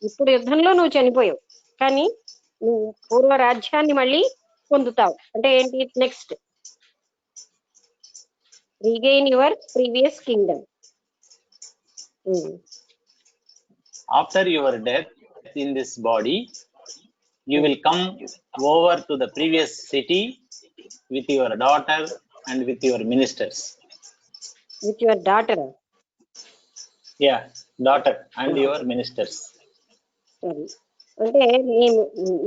ఇప్పుడు యుద్ధంలో నువ్వు చనిపోయావు, కానీ నువ్వు పూర్వ రాజ్యాన్ని మళ్ళీ పొందుతావు. అంటే ఏంటి? Next regain your previous kingdom. After your death in this body, you will come over to the previous city with your daughter and with your ministers. With your daughter? Yeah, daughter and your ministers. అంటే నీ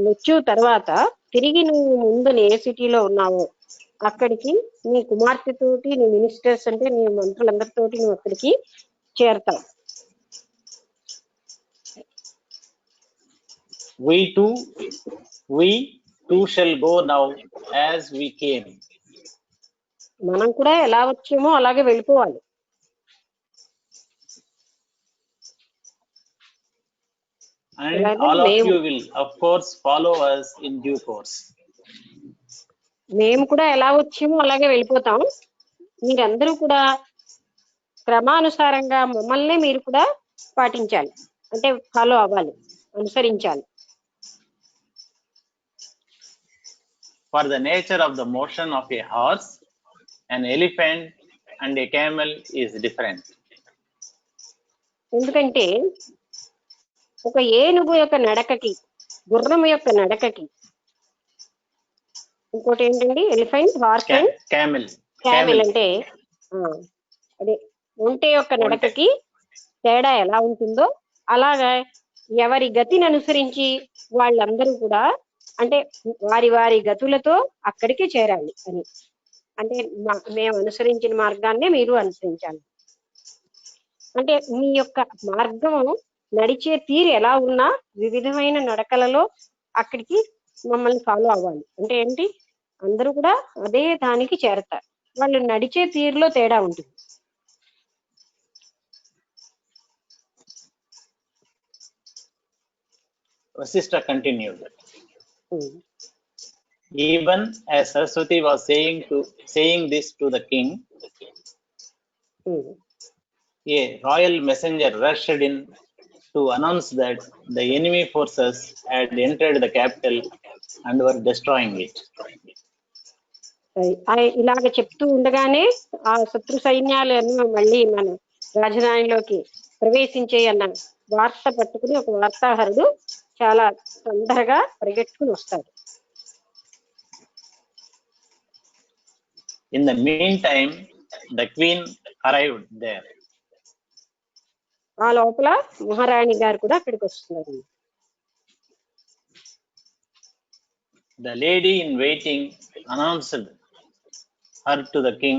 మృత్యు తర్వాత తిరిగి నువ్వు ముందు ఏ సిటీలో ఉన్నావో అక్కడికి నీ కుమార్తెతోటి, నీ మినిస్టర్స్ అంటే నీ మంత్రులందరితోటి నువ్వు అక్కడికి చేరతావు. We too shall go now as we came. మనం కూడా ఎలా వచ్చామో అలాగే వెళ్ళిపోవాలి. And all of you will of course follow us in due course. మేము కూడా ఎలా వచ్చామో అలాగే వెళ్ళిపోతాం. మీరందరూ కూడా క్రమానుసారంగా మమ్మల్ని మీరు కూడా పాటించాలి, అంటే ఫాలో అవ్వాలి, అనుసరించాలి. For the nature of the motion of a horse, an elephant and a camel is different. ఎందుకంటే ఒక ఏనుగు యొక్క నడకకి, గుర్రం యొక్క నడకకి, ఇంకోటి ఏంటండి ఎలిఫెంట్, హార్స్ అండ్ క్యామెల్ అంటే అదే ఒంటె యొక్క నడకకి తేడా ఎలా ఉంటుందో అలాగా ఎవరి గతిని అనుసరించి వాళ్ళందరూ కూడా అంటే వారి వారి గతులతో అక్కడికి చేరాలి అని. అంటే మేము అనుసరించిన మార్గాన్నే మీరు అనుసరించాలి. అంటే మీ యొక్క మార్గం నడిచే తీరు ఎలా ఉన్నా వివిధమైన నడకలలో అక్కడికి మమ్మల్ని ఫాలో అవ్వాలి. అంటే ఏంటి? అందరూ కూడా అదే దానికి చేరతారు. వాళ్ళు నడిచే తీరులో తేడా ఉంటుంది. Sister continued. Even as Saraswati was saying this to the king, a royal messenger rushed in to announce that the enemy forces had entered the capital and were destroying it. ఇలాగ చెప్తూ ఉండగానే ఆ శత్రు సైన్యాలను మళ్ళీ మన రాజధానిలోకి ప్రవేశించే అన్న వార్త పట్టుకుని ఒక వార్తాహరుడు చాలా తొందరగా పరిగెట్టుకుని వస్తాడు. In the meantime, the queen arrived there. ఆ లోపల మహారాణి గారు కూడా అక్కడికి వస్తున్నారు. The lady in waiting announced her to the king.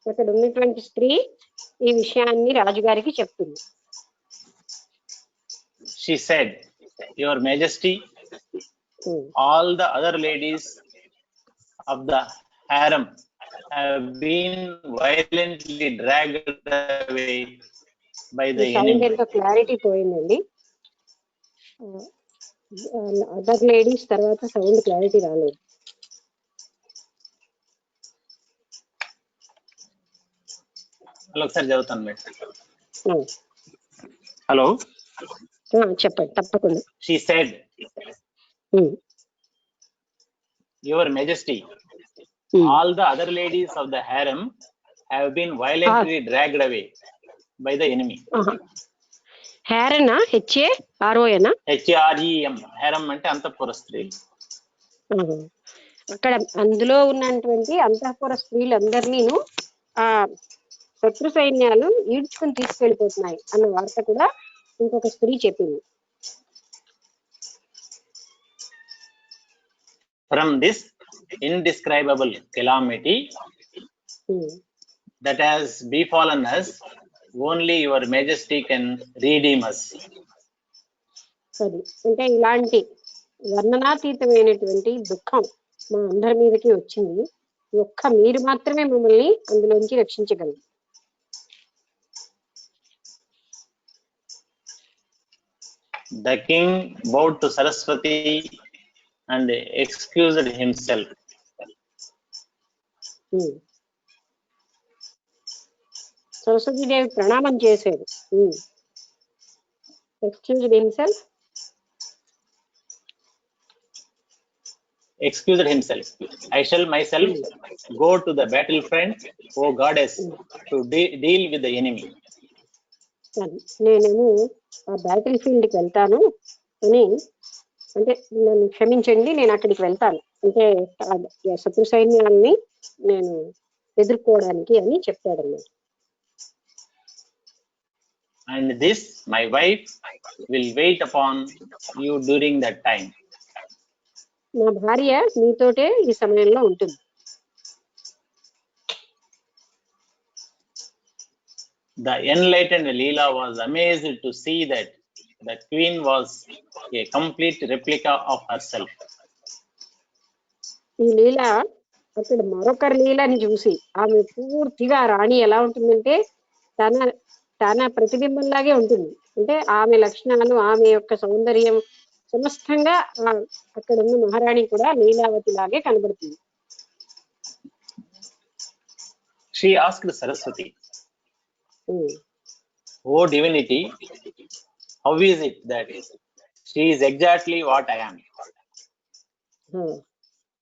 అక్కడ ఉన్నటువంటి స్త్రీ ఈ విషయాన్ని రాజుగారికి చెప్తుంది. She said, "Your Majesty, all the other ladies of the harem have been violently dragged away by the sound enemy." ఎంతో క్లారిటీ పోయిందండి. అదర్ లేడీస్ తర్వాత సౌండ్ క్లారిటీ రాలేదు. ఒకసారి చదువుతాను మేడం. హలో, చెప్పండి తప్పకుండా. She said, "Your Majesty, all the other ladies of the harem have been violently dragged away by the enemy." హ్యారనా HAROనా? HREM, harem అంటే అంతఃపుర స్త్రీ. అక్కడ అందులో ఉన్నటువంటి అంతఃపుర స్త్రీలందరినీ ఆ శత్రు సైన్యాలు ఈడ్చుకుని తీసుకెళ్లిపోతున్నాయి అన్న వార్త కూడా ఇంకొక స్త్రీ చెప్పింది. From this indescribable calamity that has befallen us, only your Majesty can redeem us. అది అంటే ఇలాంటి వర్ణనాతీతమైనటువంటి దుఃఖం మా అందరి మీదకి వచ్చింది. ఒక్క మీరు మాత్రమే మమ్మల్ని అందులోంచి రక్షించగలరు. The king bowed to Saraswati and excused himself. Saraswatidevi ప్రణామం చేశాడు. Excused himself. Excused himself. "I shall myself go to the battlefront, O goddess, to deal with the enemy." నేనేమో ఆ బ్యాటిల్ ఫీల్డ్కి వెళ్తాను అని, అంటే నన్ను క్షమించండి, నేను అక్కడికి వెళ్తాను అంటే శత్రు సైన్యాన్ని నేను ఎదుర్కోవడానికి అని చెప్తాడన్నమాట. "And this, my wife, will wait upon you during that time." నా భార్య నీతోటే ఈ సమయంలో ఉంటుంది. The enlightened Leela was amazed to see that the queen was a complete replica of herself. ఈ లీల అక్కడ మరొకరి లీలని చూసి ఆమె పూర్తిగా రాణి ఎలా ఉంటుందంటే తన ప్రతిబింబంలాగే ఉంటుంది. అంటే ఆమె లక్షణాలు, ఆమె యొక్క సౌందర్యం సమస్తంగా అక్కడ ఉన్న మహారాణి కూడా లీలావతి లాగే కనబడుతుంది. She asked Saraswati, "O divinity, how is it that she is exactly what I am?"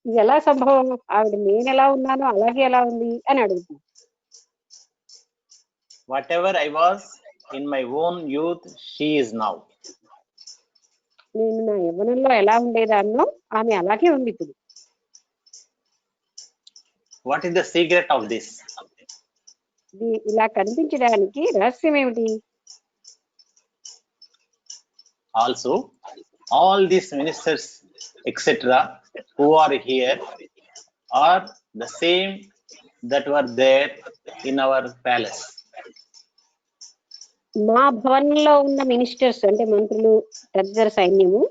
ఇది ఎలా సంభవం? ఆవిడ నేను ఎలా ఉన్నానో అలాగే ఎలా ఉంది అని అడుగుతుంది. "Whatever I was in my own youth, she is now." నేను నా యవ్వనంలో ఎలా ఉండేదాన్నో ఆమె అలాగే ఉంది ఇప్పుడు. What is the secret of this? ఇలా కనిపించడానికి రహస్యం ఏమిటి? Also, all these ministers, etc., who are here are the same that were there in our palace. మా భవనంలో ఉన్న మినిస్టర్స్ అంటే మంత్రులు, తదితర సైన్యము,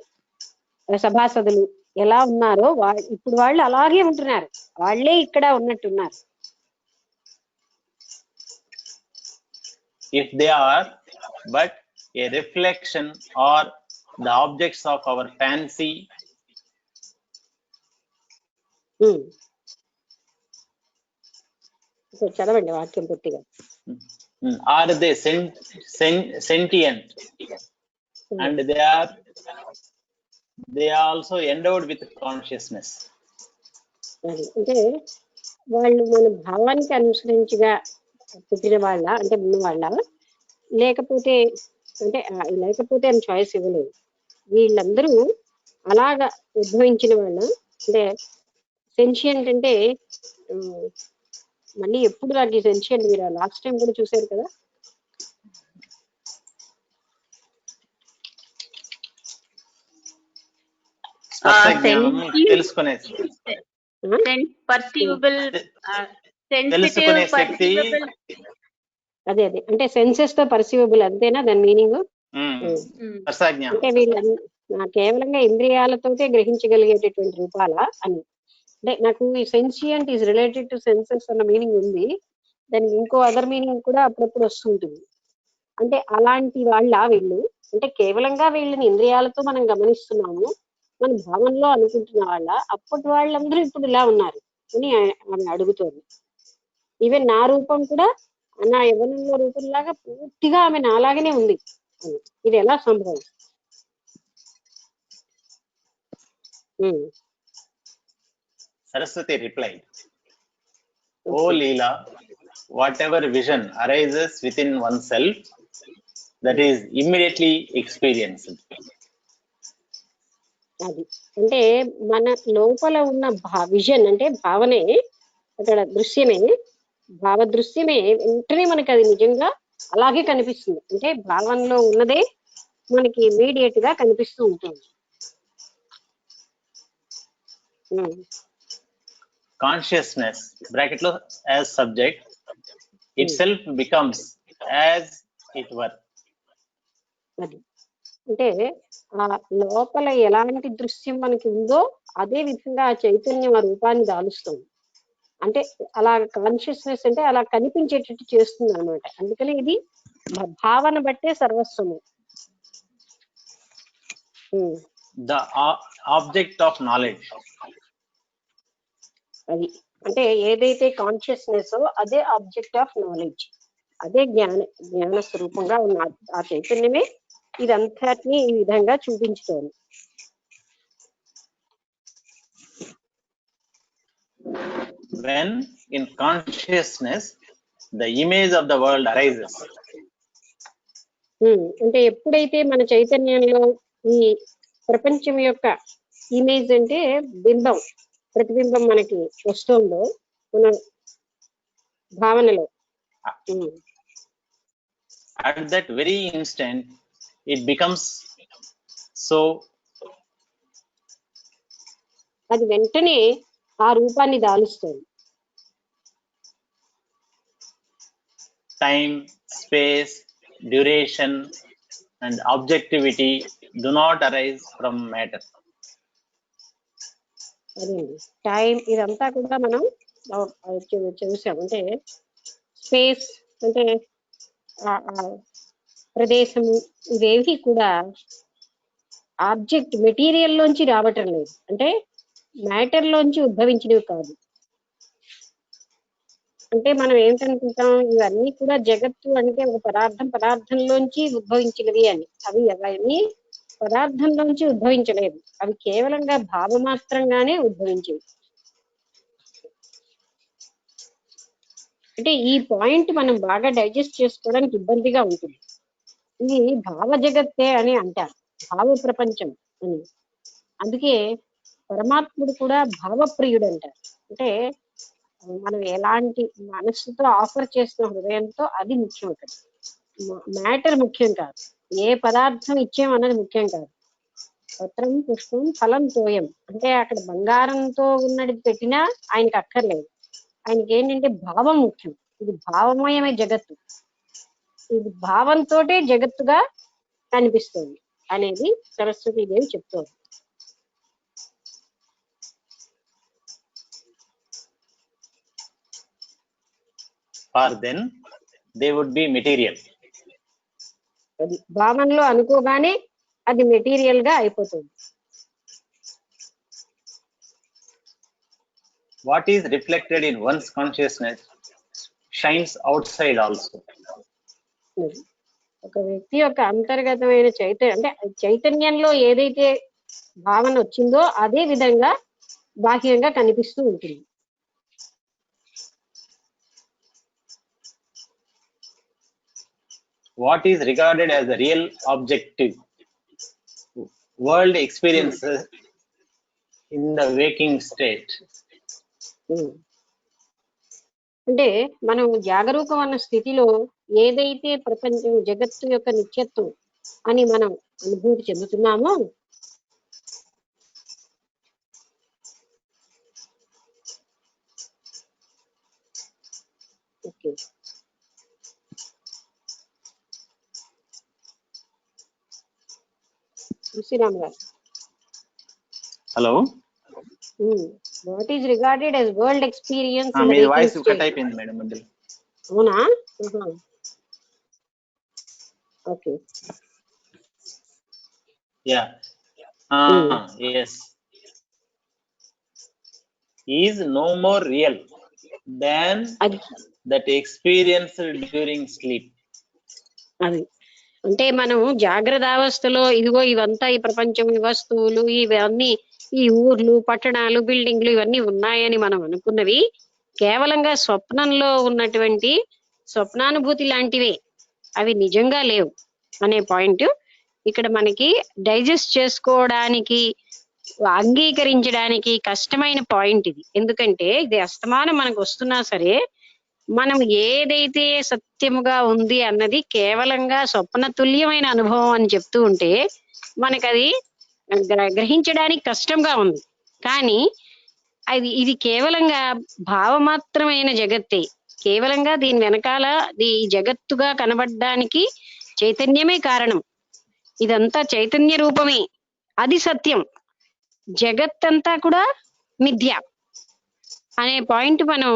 సభాసదులు ఎలా ఉన్నారో ఇప్పుడు వాళ్ళు అలాగే ఉంటున్నారు. వాళ్ళే ఇక్కడ ఉన్నట్టున్నారు. If they are but a reflection or the objects of our fancy, చదవండి వాక్యం పూర్తిగా. are they sentient, and they are also endowed with consciousness. అంటే వాళ్ళు మన భావానికి అనుసరించిగా పుట్టిన వాళ్ళ, అంటే ఉన్న వాళ్ళ, లేకపోతే అని చాయిస్ ఇవ్వలేదు. వీళ్ళందరూ అలాగా ఉద్భవించిన వాళ్ళ. అంటే సెన్షియంట్ అంటే మళ్ళీ ఎప్పుడు నాకు సెన్షియంట్ మీరు లాస్ట్ టైం కూడా చూసారు కదా. స్పర్శ జ్ఞానం తెలుసుకునే పర్సీవబుల్ తెలుసుకునే సెన్సిటివ్ శక్తి. పర్సీవబుల్. అదే అంటే సెన్సెస్ తో పర్సీవబుల్ అంతేనా దాని మీనింగ్? స్పర్శ జ్ఞానం అంటే వీళ్ళు కేవలంగా ఇంద్రియాలతోటే గ్రహించగలిగేటటువంటి రూపాల అని. అంటే నాకు ఈ సెన్సియంట్ ఈజ్ రిలేటెడ్ టు సెన్సెస్ అన్న మీనింగ్ ఉంది, దానికి ఇంకో అదర్ మీనింగ్ కూడా అప్పుడప్పుడు వస్తుంటుంది. అంటే అలాంటి వాళ్ళ వీళ్ళు, అంటే కేవలంగా వీళ్ళని ఇంద్రియాలతో మనం గమనిస్తున్నాము, మన భావనలో అనుకుంటున్న వాళ్ళ, అప్పటి వాళ్ళందరూ ఇప్పుడు ఇలా ఉన్నారు అని ఆమె అడుగుతోంది. ఈవెన్ నా రూపం కూడా నా యవ్వనంలో రూపంలాగా పూర్తిగా ఆమె నాలాగనే ఉంది అని. ఇది ఎలా సంభవం? Saraswati replied, "O Leela, whatever vision arises within oneself, that is immediately experienced." అది అంటే మన లోపల ఉన్న విజన్ అంటే భావనే, అక్కడ దృశ్యమే, భావ దృశ్యమే వెంటనే మనకి అది నిజంగా అలాగే కనిపిస్తుంది. అంటే భావనలో ఉన్నదే మనకి ఇమీడియట్ గా కనిపిస్తూ ఉంటుంది. Consciousness bracket lo as subject itself becomes as it were. అది అంటే ఆ లోపల ఎలాంటి దృశ్యం మనకి ఉందో అదే విధంగా ఆ చైతన్యం ఆ రూపాన్ని దాలుస్తుంది. అంటే అలా కాన్షియస్నెస్ అంటే అలా కనిపించేటట్టు చేస్తుంది అనమాట. అందుకని ఇది భావన బట్టే సర్వస్వము. The object of knowledge. అది అంటే ఏదైతే కాన్షియస్నెస్ అదే ఆబ్జెక్ట్ ఆఫ్ నాలెడ్జ్, అదే జ్ఞాన స్వరూపంగా ఉన్న ఆ చైతన్యమే ఇదంతటినీ ఈ విధంగా చూపించుతోంది. When in consciousness the image of the world arises. అంటే ఎప్పుడైతే మన చైతన్యంలో ఈ ప్రపంచం యొక్క ఇమేజ్ అంటే బింబం, ప్రతిబింబం మనకి వస్తుందో మన భావనలో, at that very instant it becomes so. అది వెంటనే ఆ రూపాన్ని దాలుస్తుంది. Time, space, duration and objectivity do not arise from matter. అదేండి టైం ఇదంతా కూడా మనం చూసాం. అంటే స్పేస్ అంటే ప్రదేశము, ఇవేవి కూడా ఆబ్జెక్ట్ మెటీరియల్ లోంచి రావటం లేదు, అంటే మ్యాటర్ లోంచి ఉద్భవించినవి కాదు. అంటే మనం ఏంటనుకుంటాం, ఇవన్నీ కూడా జగత్తు అంటే ఒక పదార్థంలోంచి ఉద్భవించినవి అని. అవి అవన్నీ పదార్థంలోంచి ఉద్భవించలేదు, అవి కేవలంగా భావమాత్రంగానే ఉద్భవించేవి. అంటే ఈ పాయింట్ మనం బాగా డైజెస్ట్ చేసుకోవడానికి ఇబ్బందిగా ఉంటుంది. ఇది భావ జగత్తే అని అంటారు, భావ ప్రపంచం అని. అందుకే పరమాత్ముడు కూడా భావప్రియుడు అంటారు. అంటే మనం ఎలాంటి మనస్సుతో ఆఫర్ చేస్తున్న హృదయంతో అది ముఖ్యం. అక్కడ మ్యాటర్ ముఖ్యం కాదు, ఏ పదార్థం ఇచ్చేమన్నది ముఖ్యం కాదు. పత్రం పుష్పం ఫలం తోయం అంటే అక్కడ బంగారంతో ఉన్నది పెట్టినా ఆయనకి అక్కర్లేదు. ఆయనకి ఏంటంటే భావం ముఖ్యం. ఇది భావమయమే జగత్తు, ఇది భావంతోటే జగత్తుగా కనిపిస్తుంది అనేది సరస్వతీదేవి చెప్తోంది. For then they would be material. అది భావనలో అనుకోగానే అది మెటీరియల్ గా అయిపోతుంది. What is reflected in one's consciousness shines outside also. ఒక వ్యక్తి యొక్క అంతర్గతమైన అంటే చైతన్యంలో ఏదైతే భావన వచ్చిందో అదే విధంగా బాహ్యంగా కనిపిస్తూ ఉంటుంది. What is regarded as the real objective world experiences in the waking state. అంటే మనం జాగరూకం అన్న స్థితిలో ఏదైతే ప్రపంచం జగత్తు యొక్క నిత్యత్వం అని మనం అనుభూతి చెందుతున్నామో ఓకే. తులసిరామ్ గారు, hello, what is regarded as world experience in the me waking voice state? Cut అయిపోయింది మేడం మధ్యలో. అవునా? Okay. Yeah, yes, is no more real than అది that experienced during sleep. అది అంటే మనం జాగ్రత్త అవస్థలో ఇదిగో ఇవంతా ఈ ప్రపంచం, ఈ వస్తువులు, ఇవన్నీ ఈ ఊర్లు, పట్టణాలు, బిల్డింగ్లు ఇవన్నీ ఉన్నాయని మనం అనుకున్నవి కేవలంగా స్వప్నంలో ఉన్నటువంటి స్వప్నానుభూతి లాంటివే, అవి నిజంగా లేవు అనే పాయింట్ ఇక్కడ మనకి డైజెస్ట్ చేసుకోవడానికి, అంగీకరించడానికి కష్టమైన పాయింట్ ఇది. ఎందుకంటే ఇది అస్తమానం మనకు వస్తున్నా సరే మనం ఏదైతే సత్యముగా ఉంది అన్నది కేవలంగా స్వప్న తుల్యమైన అనుభవం అని చెప్తూ ఉంటే మనకది గ్రహించడానికి కష్టంగా ఉంది. కానీ ఇది కేవలంగా భావమాత్రమైన జగత్తే. కేవలంగా దీని వెనకాల ఈ జగత్తుగా కనబడడానికి చైతన్యమే కారణం. ఇదంతా చైతన్య రూపమే, అది సత్యం. జగత్తంతా కూడా మిథ్య అనే పాయింట్ మనం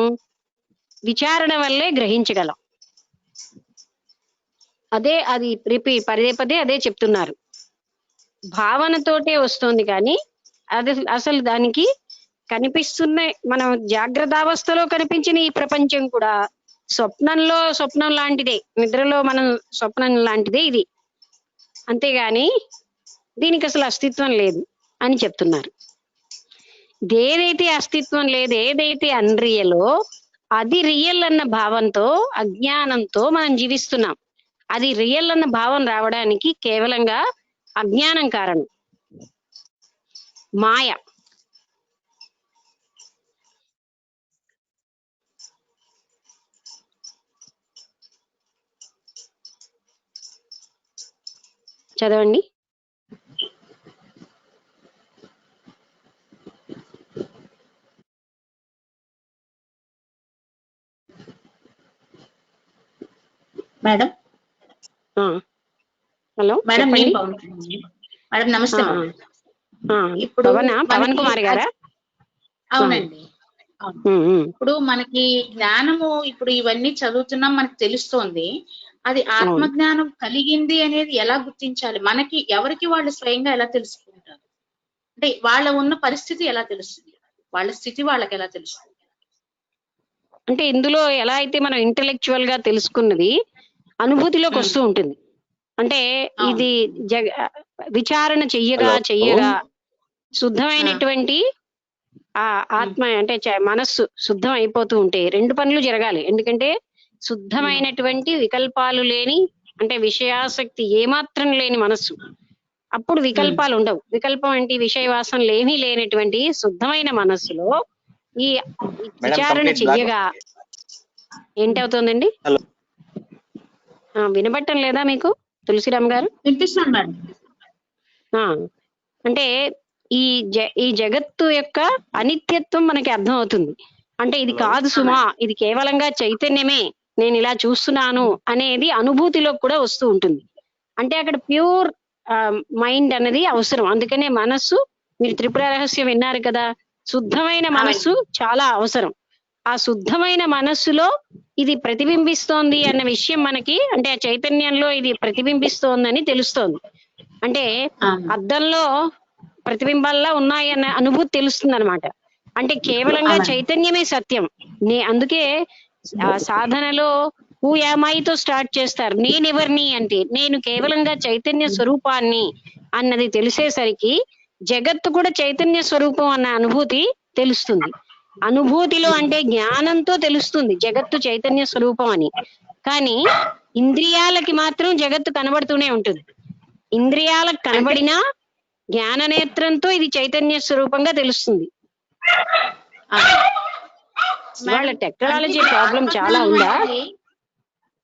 విచారణ వల్లే గ్రహించగలం. అది పదే పదే అదే చెప్తున్నారు. భావనతోటే వస్తుంది కానీ అది అసలు దానికి కనిపిస్తున్న మనం జాగ్రత్తావస్థలో కనిపించిన ఈ ప్రపంచం కూడా స్వప్నం లాంటిదే, నిద్రలో మనం స్వప్నం లాంటిదే ఇది, అంతేగాని దీనికి అసలు అస్తిత్వం లేదు అని చెప్తున్నారు. ఏదైతే అస్తిత్వం లేదు, ఏదైతే అన్రియలో అది రియల్ అన్న భావంతో, అజ్ఞానంతో మనం జీవిస్తున్నాం. అది రియల్ అన్న భావం రావడానికి కేవలంగా అజ్ఞానం కారణం, మాయ. చదవండి. మేడం, హలో మేడం, చెప్పండి. మేడం నమస్తే. ఇప్పుడు పవన్ కుమార్ గారా? అవునండి. ఇప్పుడు మనకి జ్ఞానము, ఇప్పుడు ఇవన్నీ చదువుతున్నాం, మనకి తెలుస్తోంది. అది ఆత్మజ్ఞానం కలిగింది అనేది ఎలా గుర్తించాలి? మనకి ఎవరికి వాళ్ళు స్వయంగా ఎలా తెలుసుకుంటారు? అంటే వాళ్ళ ఉన్న పరిస్థితి ఎలా తెలుస్తుంది? వాళ్ళ స్థితి వాళ్ళకి ఎలా తెలుస్తుంది? అంటే ఇందులో ఎలా అయితే మనం ఇంటెలెక్చువల్ గా తెలుసుకున్నది అనుభూతిలోకి వస్తూ ఉంటుంది. అంటే ఇది విచారణ చెయ్యగా శుద్ధమైనటువంటి ఆ ఆత్మ అంటే మనస్సు శుద్ధం అయిపోతూ ఉంటే రెండు పనులు జరగాలి. ఎందుకంటే శుద్ధమైనటువంటి వికల్పాలు లేని, అంటే విషయాసక్తి ఏమాత్రం లేని మనస్సు, అప్పుడు వికల్పాలు ఉండవు. వికల్పం అంటే విషయవాసనలు ఏమీ లేనటువంటి శుద్ధమైన మనస్సులో ఈ విచారణ చెయ్యగా ఏంటవుతుందండి? వినబట్టం లేదా మీకు తులసిరామ్ గారు? వినిపిస్తున్నాను మేడం. అంటే ఈ జగత్తు యొక్క అనిత్యత్వం మనకి అర్థం అవుతుంది. అంటే ఇది కాదు సుమా, ఇది కేవలంగా చైతన్యమే, నేను ఇలా చూస్తున్నాను అనేది అనుభూతిలో కూడా వస్తూ ఉంటుంది. అంటే అక్కడ ప్యూర్ మైండ్ అనేది అవసరం. అందుకనే మనస్సు, మీరు త్రిపుర రహస్యం విన్నారు కదా, శుద్ధమైన మనస్సు చాలా అవసరం. ఆ శుద్ధమైన మనస్సులో ఇది ప్రతిబింబిస్తోంది అన్న విషయం మనకి, అంటే ఆ చైతన్యంలో ఇది ప్రతిబింబిస్తోందని తెలుస్తోంది. అంటే అద్దంలో ప్రతిబింబాల్లా ఉన్నాయి అన్న అనుభూతి తెలుస్తుంది అనమాట. అంటే కేవలంగా చైతన్యమే సత్యం. అందుకే సాధనలో హూ యామైతో స్టార్ట్ చేస్తారు. నేనెవరిని అంటే నేను కేవలంగా చైతన్య స్వరూపాన్ని అన్నది తెలిసేసరికి జగత్తు కూడా చైతన్య స్వరూపం అన్న అనుభూతి తెలుస్తుంది. అనుభూతిలో అంటే జ్ఞానంతో తెలుస్తుంది జగత్తు చైతన్య స్వరూపం అని. కానీ ఇంద్రియాలకి మాత్రం జగత్తు కనబడుతూనే ఉంటుంది. ఇంద్రియాలకు కనబడినా జ్ఞాననేత్రంతో ఇది చైతన్య స్వరూపంగా తెలుస్తుంది. వాళ్ళ టెక్నాలజీ ప్రాబ్లం చాలా ఉందా?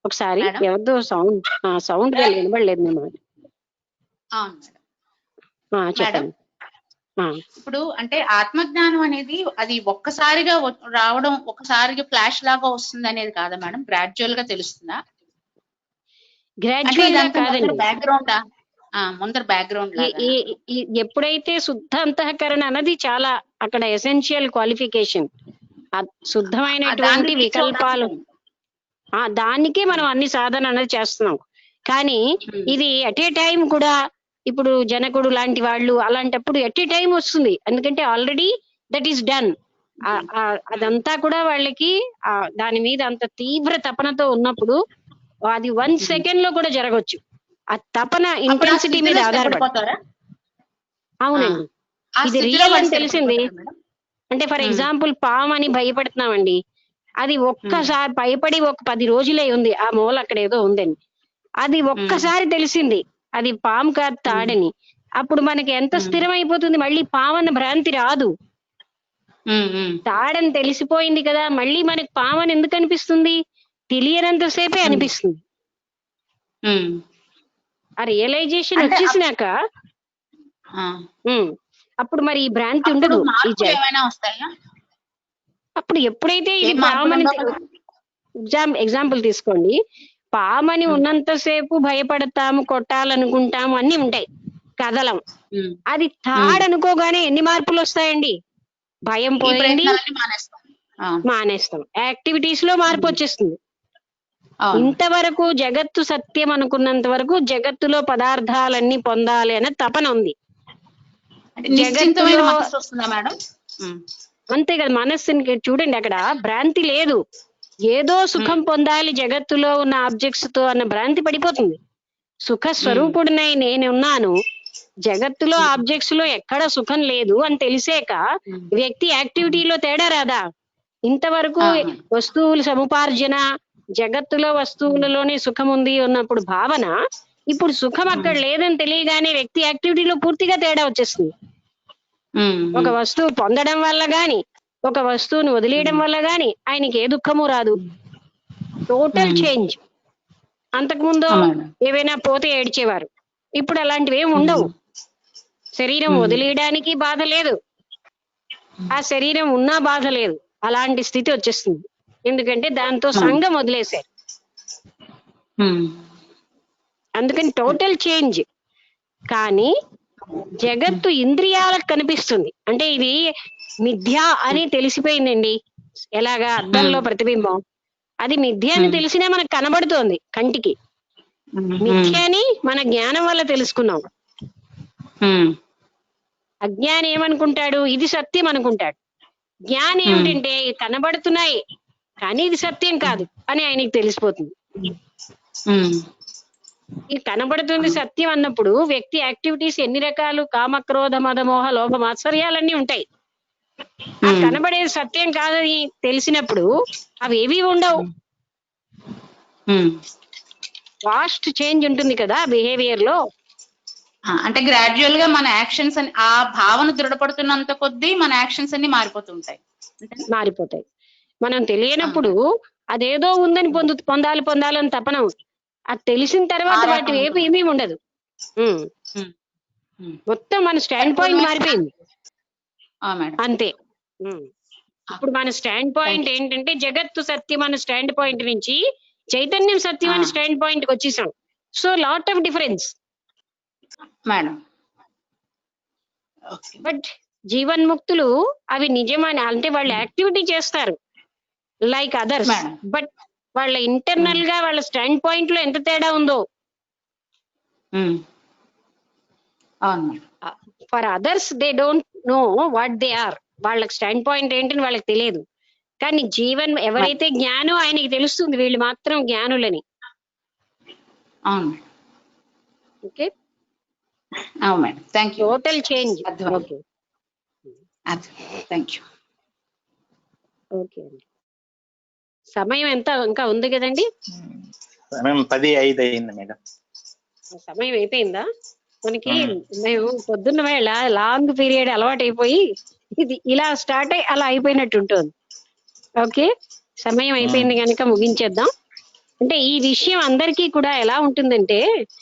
ఒకసారి ఎవరిదో సౌండ్ వినబడలేదు మేము. చెప్పండి ఇప్పుడు అంటే ఆత్మజ్ఞానం అనేది అది ఒక్కసారిగా రావడం, ఒక్కసారిగా ఫ్లాష్ లాగా వస్తుంది అనేది కాదా మేడం? గ్రాడ్యువల్ గా తెలుస్తుందా? గ్రాడ్యువల్ గా కాదండి, బ్యాక్గ్రౌండ్ ముందర బ్యాక్గ్రౌండ్ లాగా. ఎప్పుడైతే శుద్ధ అంతఃకరణ అన్నది చాలా అక్కడ ఎసెన్షియల్ క్వాలిఫికేషన్. శుద్ధమైనటువంటి వికల్పాలు, దానికే మనం అన్ని సాధన అనేది చేస్తున్నాం. కానీ ఇది ఎట్ ఏ టైం కూడా ఇప్పుడు జనకుడు లాంటి వాళ్ళు అలాంటప్పుడు ఎట్ ఏ టైం వస్తుంది, ఎందుకంటే ఆల్రెడీ దట్ ఈస్ డన్. అదంతా కూడా వాళ్ళకి దాని మీద అంత తీవ్ర తపనతో ఉన్నప్పుడు అది 1 సెకండ్ లో కూడా జరగవచ్చు. ఆ తపన ఇంటెన్సిటీ మీద ఆధారపడతారా? అవునండి, ఇది రియల్ అని తెలిసింది. అంటే ఫర్ ఎగ్జాంపుల్ పాము అని భయపడుతున్నామండి, అది ఒక్కసారి భయపడి ఒక 10 రోజులే ఉంది, ఆ మూల అక్కడ ఏదో ఉందండి, అది ఒక్కసారి తెలిసింది అది పాము కాదు తాడని, అప్పుడు మనకి ఎంత స్థిరమైపోతుంది, మళ్ళీ పామన్న భ్రాంతి రాదు. తాడని తెలిసిపోయింది కదా, మళ్ళీ మనకి పామని ఎందుకు అనిపిస్తుంది? తెలియనంతసేపే అనిపిస్తుంది. ఆ రియలైజేషన్ వచ్చేసినాక అప్పుడు మరి ఈ భ్రాంతి ఉండదు. అప్పుడు ఎప్పుడైతే ఇది పామని ఎగ్జాంపుల్ తీసుకోండి, పామని ఉన్నంతసేపు భయపడతాము, కొట్టాలనుకుంటాము, అన్ని ఉంటాయి, కదలం. అది తాడనుకోగానే ఎన్ని మార్పులు వస్తాయండి? భయం పోయింది, మానేస్తాం, యాక్టివిటీస్ లో మార్పు వచ్చేస్తుంది. ఇంతవరకు జగత్తు సత్యం అనుకున్నంత వరకు జగత్తులో పదార్థాలన్నీ పొందాలి అనే తపన ఉంది. జగత్తులో అంతే కదా, మనస్సుని చూడండి, అక్కడ భ్రాంతి లేదు. ఏదో సుఖం పొందాలి జగత్తులో ఉన్న ఆబ్జెక్ట్స్ తో అన్న భ్రాంతి పడిపోతుంది. సుఖ స్వరూపుడినై నేనున్నాను, జగత్తులో ఆబ్జెక్ట్స్ లో ఎక్కడ సుఖం లేదు అని తెలిసాక వ్యక్తి యాక్టివిటీలో తేడా రాదా? ఇంతవరకు వస్తువులు సముపార్జన, జగత్తులో వస్తువులలోనే సుఖం ఉంది ఉన్నప్పుడు భావన, ఇప్పుడు సుఖం అక్కడ లేదని తెలియగానే వ్యక్తి యాక్టివిటీలో పూర్తిగా తేడా వచ్చేస్తుంది. ఒక వస్తువు పొందడం వల్ల గాని, ఒక వస్తువును వదిలేయడం వల్ల గాని ఆయనకి ఏ దుఃఖము రాదు. Total change. అంతకుముందు ఏవైనా పోతే ఏడ్చేవారు, ఇప్పుడు అలాంటివి ఏమి ఉండవు. శరీరం వదిలేయడానికి బాధ లేదు, ఆ శరీరం ఉన్నా బాధ లేదు, అలాంటి స్థితి వచ్చేస్తుంది. ఎందుకంటే దాంతో సంఘం వదిలేశారు. అందుకని టోటల్ చేంజ్. కానీ జగత్తు ఇంద్రియాలకు కనిపిస్తుంది, అంటే ఇది మిథ్య అని తెలిసిపోయిందండి. ఎలాగా అద్దంలో ప్రతిబింబం, అది మిథ్య అని తెలిసినా మనకు కనబడుతోంది కంటికి. మిథ్య అని మన జ్ఞానం వల్ల తెలుసుకున్నాం. అజ్ఞాని ఏమనుకుంటాడు? ఇది సత్యం అనుకుంటాడు. జ్ఞాని ఏమిటంటే కనబడుతున్నాయి కానీ ఇది సత్యం కాదు అని ఆయనకి తెలిసిపోతుంది. ఈ కనబడుతుంది సత్యం అన్నప్పుడు వ్యక్తి యాక్టివిటీస్ ఎన్ని రకాలు, కామక్రోధ మదమోహ లోభ మాత్సర్యాలన్నీ ఉంటాయి. ఆ కనబడేది సత్యం కాదని తెలిసినప్పుడు అవి ఏవి ఉండవు. వాస్ట్ చేంజ్ ఉంటుంది కదా బిహేవియర్ లో. అంటే గ్రాడ్యువల్ గా మన యాక్షన్స్ అని, ఆ భావన దృఢపడుతున్నంత కొద్దీ మన యాక్షన్స్ అన్ని మారిపోతుంటాయి. మనం తెలియనప్పుడు అదేదో ఉందని పొందాలని తపన. అది తెలిసిన తర్వాత వాటి వైపు ఏమీ ఉండదు. మొత్తం మన స్టాండ్ పాయింట్ మారిపోయింది అంతే. ఇప్పుడు మన స్టాండ్ పాయింట్ ఏంటంటే జగత్తు సత్యం అన్న స్టాండ్ పాయింట్ నుంచి చైతన్యం సత్యం అనే స్టాండ్ పాయింట్ కి వచ్చేసాం. So lot of difference madam. But జీవన్ముక్తులు అవి నిజమని, అంటే వాళ్ళు యాక్టివిటీ చేస్తారు లైక్ అదర్స్, బట్ వాళ్ళ ఇంటర్నల్ గా వాళ్ళ స్టాండ్ పాయింట్ లో ఎంత తేడా ఉందో. For others they don't know what they are. వాళ్ళ స్టాండ్ పాయింట్ ఏంటని వాళ్ళకి తెలియదు. కానీ జీవన్ ఎవరైతే జ్ఞానం ఆయనకి తెలుస్తుంది, వీళ్ళు మాత్రం జ్ఞానులని. Okay, total change. ఓకే అండి. సమయం ఎంత ఇంకా ఉంది కదండి? సమయం 10:05 అయింది మేడం. సమయం అయిపోయిందా? మనకి మేము పొద్దున్న వేళ లాంగ్ పీరియడ్ అలవాటు అయిపోయి ఇది ఇలా స్టార్ట్ అయ్యి అలా అయిపోయినట్టు ఉంటుంది. ఓకే, సమయం అయిపోయింది కనుక ముగించేద్దాం. అంటే ఈ విషయం అందరికీ కూడా ఎలా ఉంటుందంటే